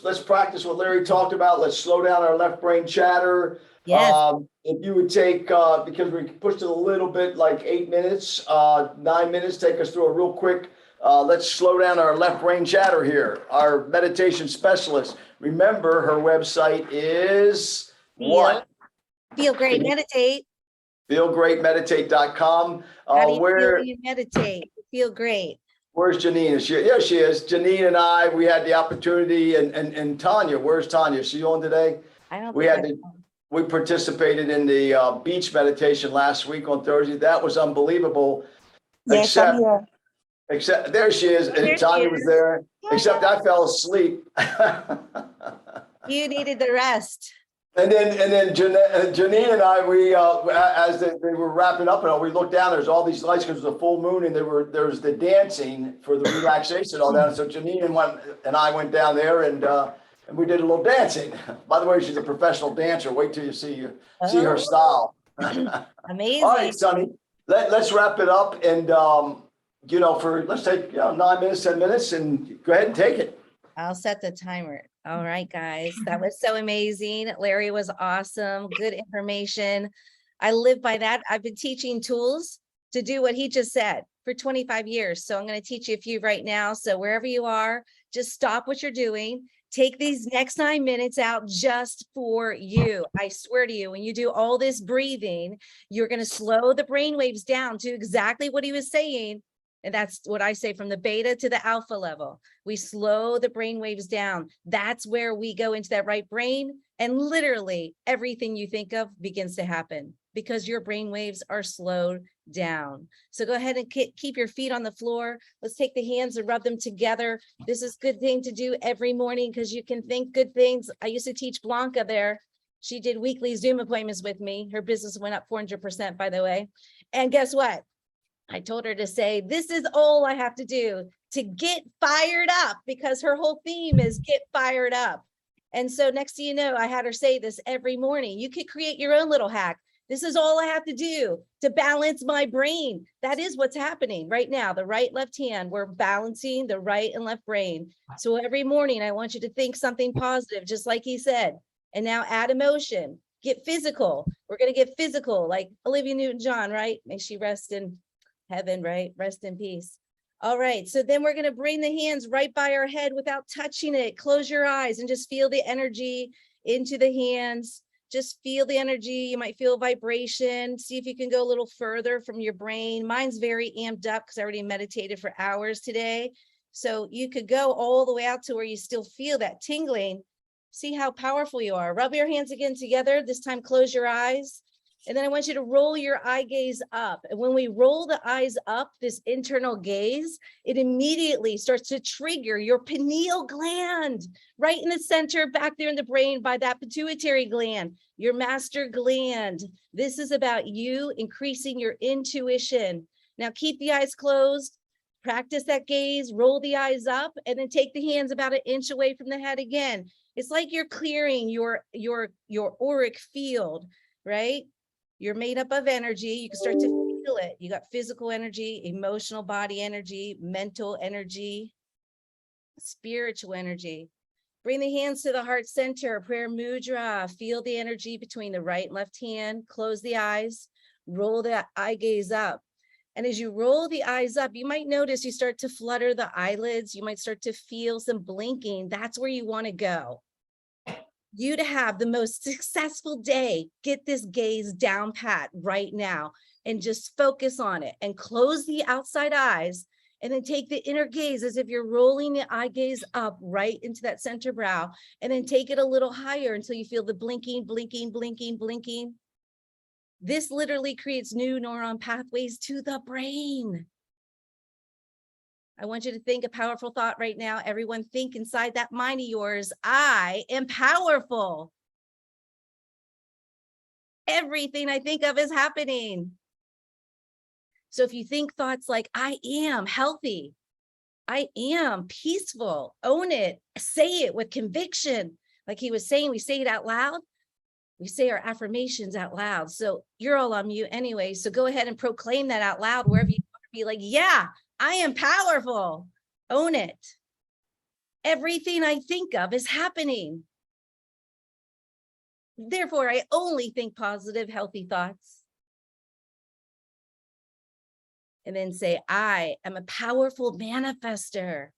let's practice what Larry talked about. Let's slow down our left brain chatter. Yes. If you would take, because we pushed it a little bit, like 8 minutes, 9 minutes, take us through a real quick, let's slow down our left brain chatter here. Our meditation specialist. Remember, her website is what? Feel great, meditate. Feelgreatmeditate.com. How do you feel Where, when you meditate? Feel great. where's Janine? Is she? Yeah, she is. Janine and I, we had the opportunity, and Tanya, where's Tanya? Is she on today? I don't We think we participated in the beach meditation last week on Thursday. That was unbelievable. Yes, I'm here. Except there she is. There And she Tanya was is. there, except I fell asleep. you needed the rest. And then Janine and I, we as they were wrapping up, and we looked down. There's all these lights because it was a full moon, and there was the dancing for the relaxation all down. So Janine and I went down there, and we did a little dancing. By the way, she's a professional dancer. Wait till you see her style. Amazing. All right, Sonny, let's wrap it up, and let's take 9 minutes, 10 minutes, and go ahead and take it. I'll set the timer. All right, guys. That was so amazing. Larry was awesome. Good information. I live by that. I've been teaching tools to do what he just said for 25 years. So I'm going to teach you a few right now. So wherever you are, just stop what you're doing. Take these next 9 minutes out just for you. I swear to you, when you do all this breathing, you're going to slow the brain waves down to exactly what he was saying. And that's what I say, from the beta to the alpha level. We slow the brain waves down. That's where we go into that right brain. And literally everything you think of begins to happen because your brain waves are slowed down. So go ahead and keep your feet on the floor. Let's take the hands and rub them together. This is a good thing to do every morning because you can think good things. I used to teach Blanca there. She did weekly Zoom appointments with me. Her business went up 400%, by the way. And guess what? I told her to say, this is all I have to do to get fired up, because her whole theme is get fired up. And so next thing you know, I had her say this every morning. You could create your own little hack. This is all I have to do to balance my brain. That is what's happening right now. The right, left hand, we're balancing the right and left brain. So every morning I want you to think something positive, just like he said. And now add emotion, get physical. We're going to get physical, like Olivia Newton-John, right? May she rest in heaven, right? Rest in peace. All right. So then we're going to bring the hands right by our head without touching it. Close your eyes and just feel the energy into the hands. Just feel the energy. You might feel vibration. See if you can go a little further from your brain. Mine's very amped up because I already meditated for hours today. So you could go all the way out to where you still feel that tingling. See how powerful you are. Rub your hands again together. This time, close your eyes. And then I want you to roll your eye gaze up. And when we roll the eyes up, this internal gaze, it immediately starts to trigger your pineal gland right in the center back there in the brain by that pituitary gland, your master gland. This is about you increasing your intuition. Now keep the eyes closed, practice that gaze, roll the eyes up, and then take the hands about an inch away from the head again. It's like you're clearing your auric field, right? You're made up of energy. You can start to feel it. You got physical energy, emotional body energy, mental energy, spiritual energy. Bring the hands to the heart center, prayer mudra. Feel the energy between the right and left hand. Close the eyes, roll the eye gaze up. And as you roll the eyes up, you might notice you start to flutter the eyelids. You might start to feel some blinking. That's where you want to go. You to have the most successful day, get this gaze down pat right now and just focus on it and close the outside eyes and then take the inner gaze as if you're rolling the eye gaze up right into that center brow and then take it a little higher until you feel the blinking, blinking, blinking, blinking. This literally creates new neuron pathways to the brain. I want you to think a powerful thought right now. Everyone think inside that mind of yours, I am powerful. Everything I think of is happening. So if you think thoughts like, I am healthy, I am peaceful, own it, say it with conviction. Like he was saying, we say it out loud. We say our affirmations out loud. So you're all on mute anyway. So go ahead and proclaim that out loud wherever you want to be like, yeah, I am powerful. Own it. Everything I think of is happening. Therefore, I only think positive, healthy thoughts. And then say, I am a powerful manifester.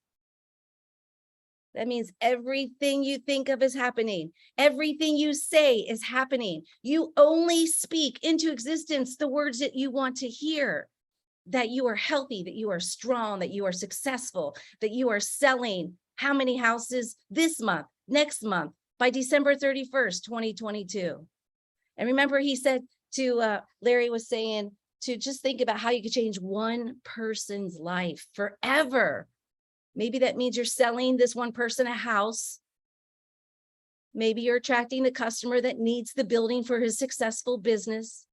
That means everything you think of is happening. Everything you say is happening. You only speak into existence the words that you want to hear. That you are healthy, that you are strong, that you are successful, that you are selling how many houses this month, next month, by December 31st, 2022. And remember, he said to, Larry was saying, to just think about how you could change one person's life forever. Maybe that means you're selling this one person a house. Maybe you're attracting the customer that needs the building for his successful business.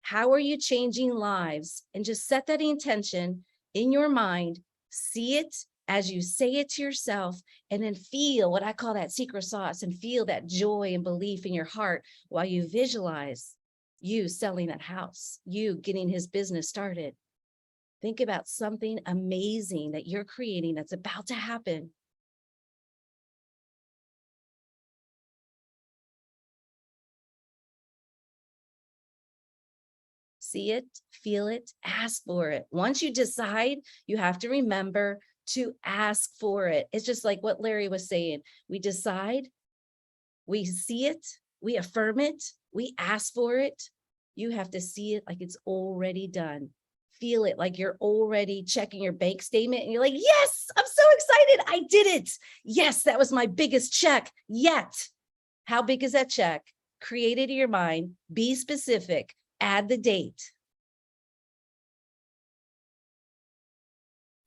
How are you changing lives? And just set that intention in your mind, see it as you say it to yourself, and then feel what I call that secret sauce and feel that joy and belief in your heart while you visualize you selling that house, you getting his business started. Think about something amazing that you're creating that's about to happen. See it, feel it, ask for it. Once you decide, you have to remember to ask for it. It's just like what Larry was saying. We decide, we see it, we affirm it, we ask for it. You have to see it like it's already done. Feel it like you're already checking your bank statement and you're like, yes, I'm so excited. I did it. Yes, that was my biggest check yet. How big is that check? Create it in your mind. Be specific. Add the date.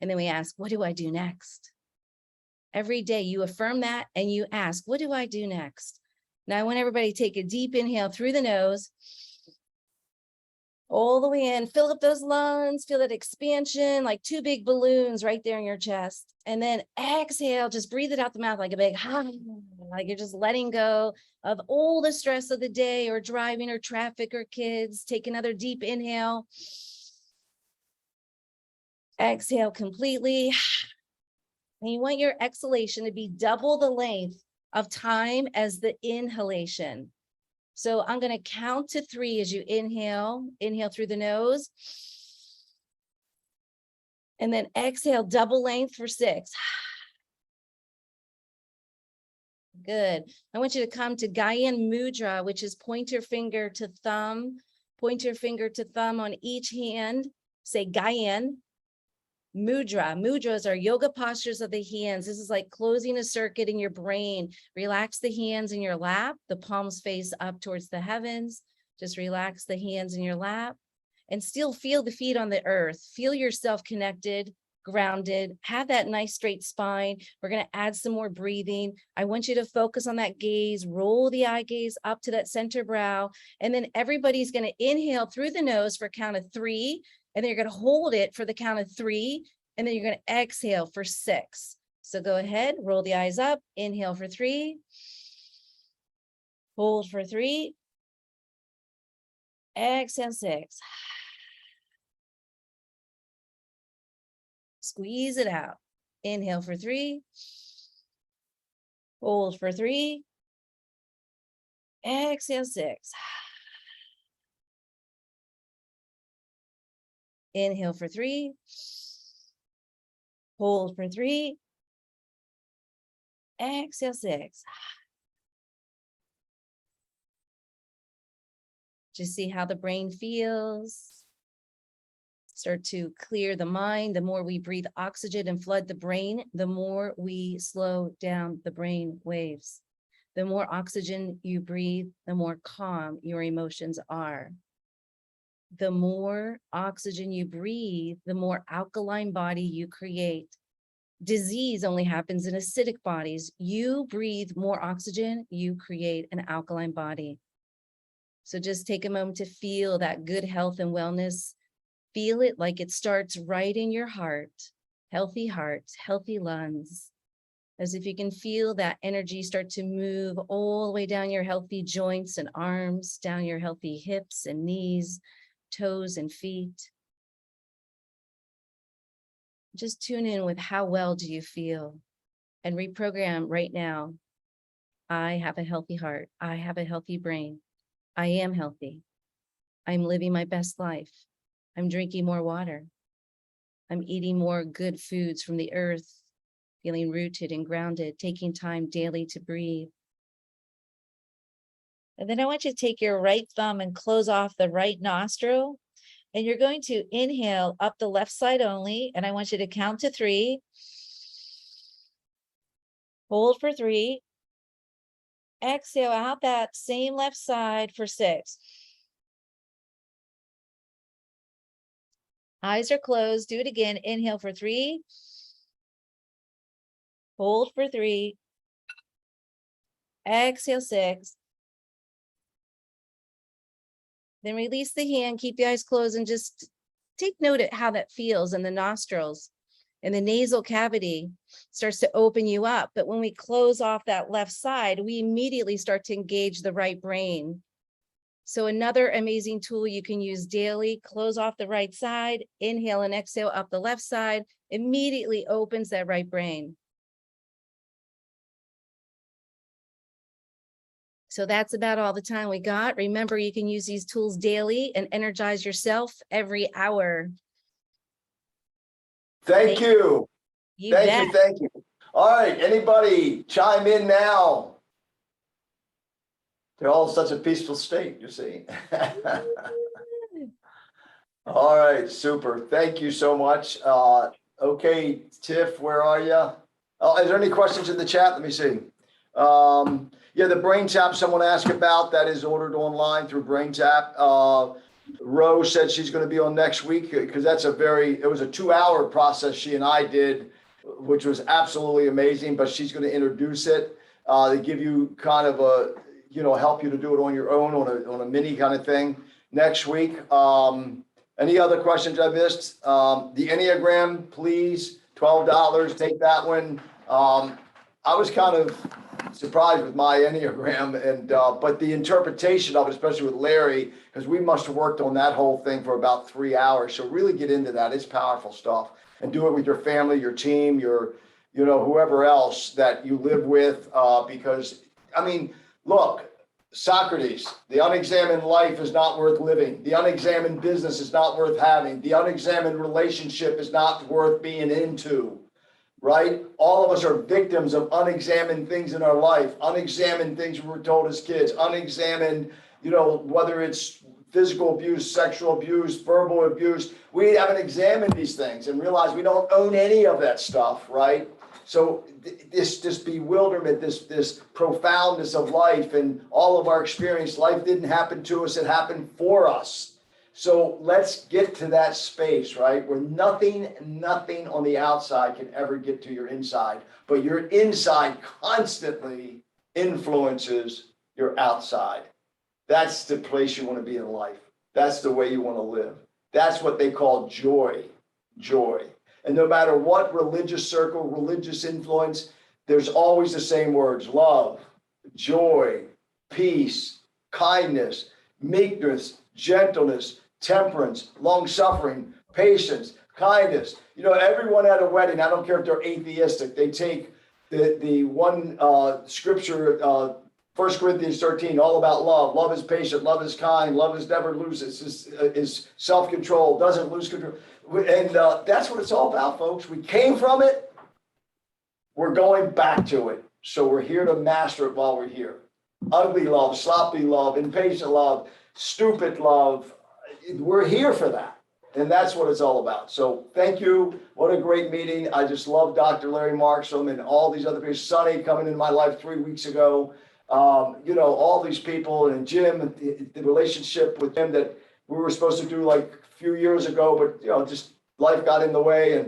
And then we ask, what do I do next? Every day you affirm that and you ask, what do I do next? Now I want everybody to take a deep inhale through the nose All the way in, fill up those lungs, feel that expansion, like two big balloons right there in your chest. And then exhale, just breathe it out the mouth like a big, like you're just letting go of all the stress of the day or driving or traffic or kids. Take another deep inhale. Exhale completely. And you want your exhalation to be double the length of time as the inhalation. So I'm going to count to 3 as you inhale through the nose. And then exhale, double length for 6. Good. I want you to come to Gyan Mudra, which is pointer finger to thumb on each hand. Say Gyan Mudra. Mudras are yoga postures of the hands. This is like closing a circuit in your brain. Relax the hands in your lap, the palms face up towards the heavens. Just relax the hands in your lap and still feel the feet on the earth. Feel yourself connected, grounded, have that nice straight spine. We're going to add some more breathing. I want you to focus on that gaze, roll the eye gaze up to that center brow. And then everybody's going to inhale through the nose for a count of 3. And then you're going to hold it for the count of 3. And then you're going to exhale for 6. So go ahead, roll the eyes up, inhale for 3. Hold for 3. Exhale 6. Squeeze it out. Inhale for 3. Hold for 3. Exhale 6. Inhale for 3. Hold for 3. Exhale 6. Just see how the brain feels. Start to clear the mind. The more we breathe oxygen and flood the brain, the more we slow down the brain waves. The more oxygen you breathe, the more calm your emotions are. The more oxygen you breathe, the more alkaline body you create. Disease only happens in acidic bodies. You breathe more oxygen, you create an alkaline body. So just take a moment to feel that good health and wellness. Feel it like it starts right in your heart. Healthy hearts, healthy lungs. As if you can feel that energy start to move all the way down your healthy joints and arms, down your healthy hips and knees, toes and feet. Just tune in with how well do you feel and reprogram right now. I have a healthy heart. I have a healthy brain. I am healthy. I'm living my best life. I'm drinking more water. I'm eating more good foods from the earth, feeling rooted and grounded, taking time daily to breathe. And then I want you to take your right thumb and close off the right nostril. And you're going to inhale up the left side only. And I want you to count to 3. Hold for 3. Exhale out that same left side for 6. Eyes are closed. Do it again. Inhale for 3. Hold for 3. Exhale 6. Then release the hand, keep the eyes closed, and just take note of how that feels in the nostrils. And the nasal cavity starts to open you up. But when we close off that left side, we immediately start to engage the right brain. So another amazing tool you can use daily, close off the right side, inhale and exhale up the left side, immediately opens that right brain. So that's about all the time we got. Remember, you can use these tools daily and energize yourself every hour. Thank you. Thank you. All right, anybody chime in now? They're all in such a peaceful state, you see. All right, super. Thank you so much. Okay, Tiff, where are you? Oh, is there any questions in the chat? Let me see. Yeah, the Brain Tap someone asked about, that is ordered online through Brain Tap. Rose said she's going to be on next week because it was a 2-hour process she and I did, which was absolutely amazing, but she's going to introduce it. They give you kind of help you to do it on your own on a mini kind of thing. next week. Any other questions I missed? The Enneagram, please, $12, take that one. I was kind of surprised with my Enneagram and, but the interpretation of it, especially with Larry, because we must have worked on that whole thing for about 3 hours. So really get into that. It's powerful stuff, and do it with your family, your team, your, you know, whoever else that you live with, because, I mean, look, Socrates, the unexamined life is not worth living. The unexamined business is not worth having. The unexamined relationship is not worth being into, right? All of us are victims of unexamined things in our life, unexamined things we were told as kids, unexamined, you know, whether it's physical abuse, sexual abuse, verbal abuse. We haven't examined these things and realized we don't own any of that stuff, right? So this bewilderment, this profoundness of life and all of our experience, life didn't happen to us, it happened for us. So let's get to that space, right? Where nothing on the outside can ever get to your inside, but your inside constantly influences your outside. That's the place you want to be in life. That's the way you want to live. That's what they call joy. And no matter what religious circle, religious influence, there's always the same words: love, joy, peace, kindness, meekness, gentleness, temperance, long-suffering, patience, kindness. You know, everyone at a wedding, I don't care if they're atheistic, they take the one scripture, 1 Corinthians 13, all about love. Love is patient, love is kind, love is never loses, is self-control, doesn't lose control. And that's what it's all about, folks. We came from it. We're going back to it. So we're here to master it while we're here. Ugly love, sloppy love, impatient love, stupid love. We're here for that. And that's what it's all about. So thank you. What a great meeting. I just love Dr. Larry Markstrom and all these other people. Sonny coming into my life 3 weeks ago. You know, all these people, and Jim, the relationship with him that we were supposed to do like a few years ago, but you know, just life got in the way.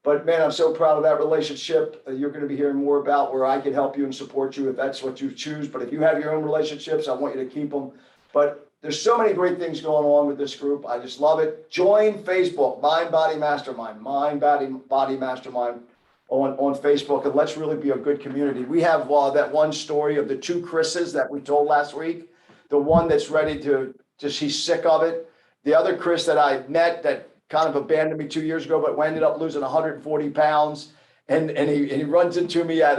But man, I'm so proud of that relationship. You're going to be hearing more about where I can help you and support you if that's what you choose. But if you have your own relationships, I want you to keep them. But there's so many great things going on with this group. I just love it. Join Facebook, Mind Body Mastermind, Mind Body Mastermind on Facebook, and let's really be a good community. We have that one story of the 2 Chris's that we told last week. The one that's ready to just, he's sick of it. The other Chris that I met that kind of abandoned me 2 years ago, but ended up losing 140 pounds. And he runs into me at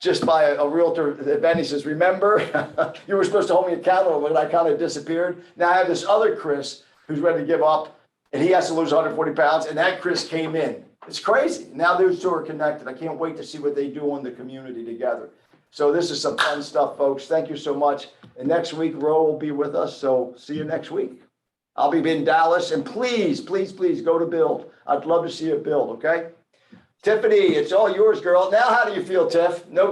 just by a realtor event. He says, remember, you were supposed to hold me accountable, but I kind of disappeared. Now I have this other Chris who's ready to give up, and he has to lose 140 pounds. And that Chris came in. It's crazy. Now those two are connected. I can't wait to see what they do in the community together. So this is some fun stuff, folks. Thank you so much. And next week, Ro will be with us. So see you next week. I'll be in Dallas, and please go to Build. I'd love to see you build, okay? Tiffany, it's all yours, girl. Now, how do you feel, Tiff? No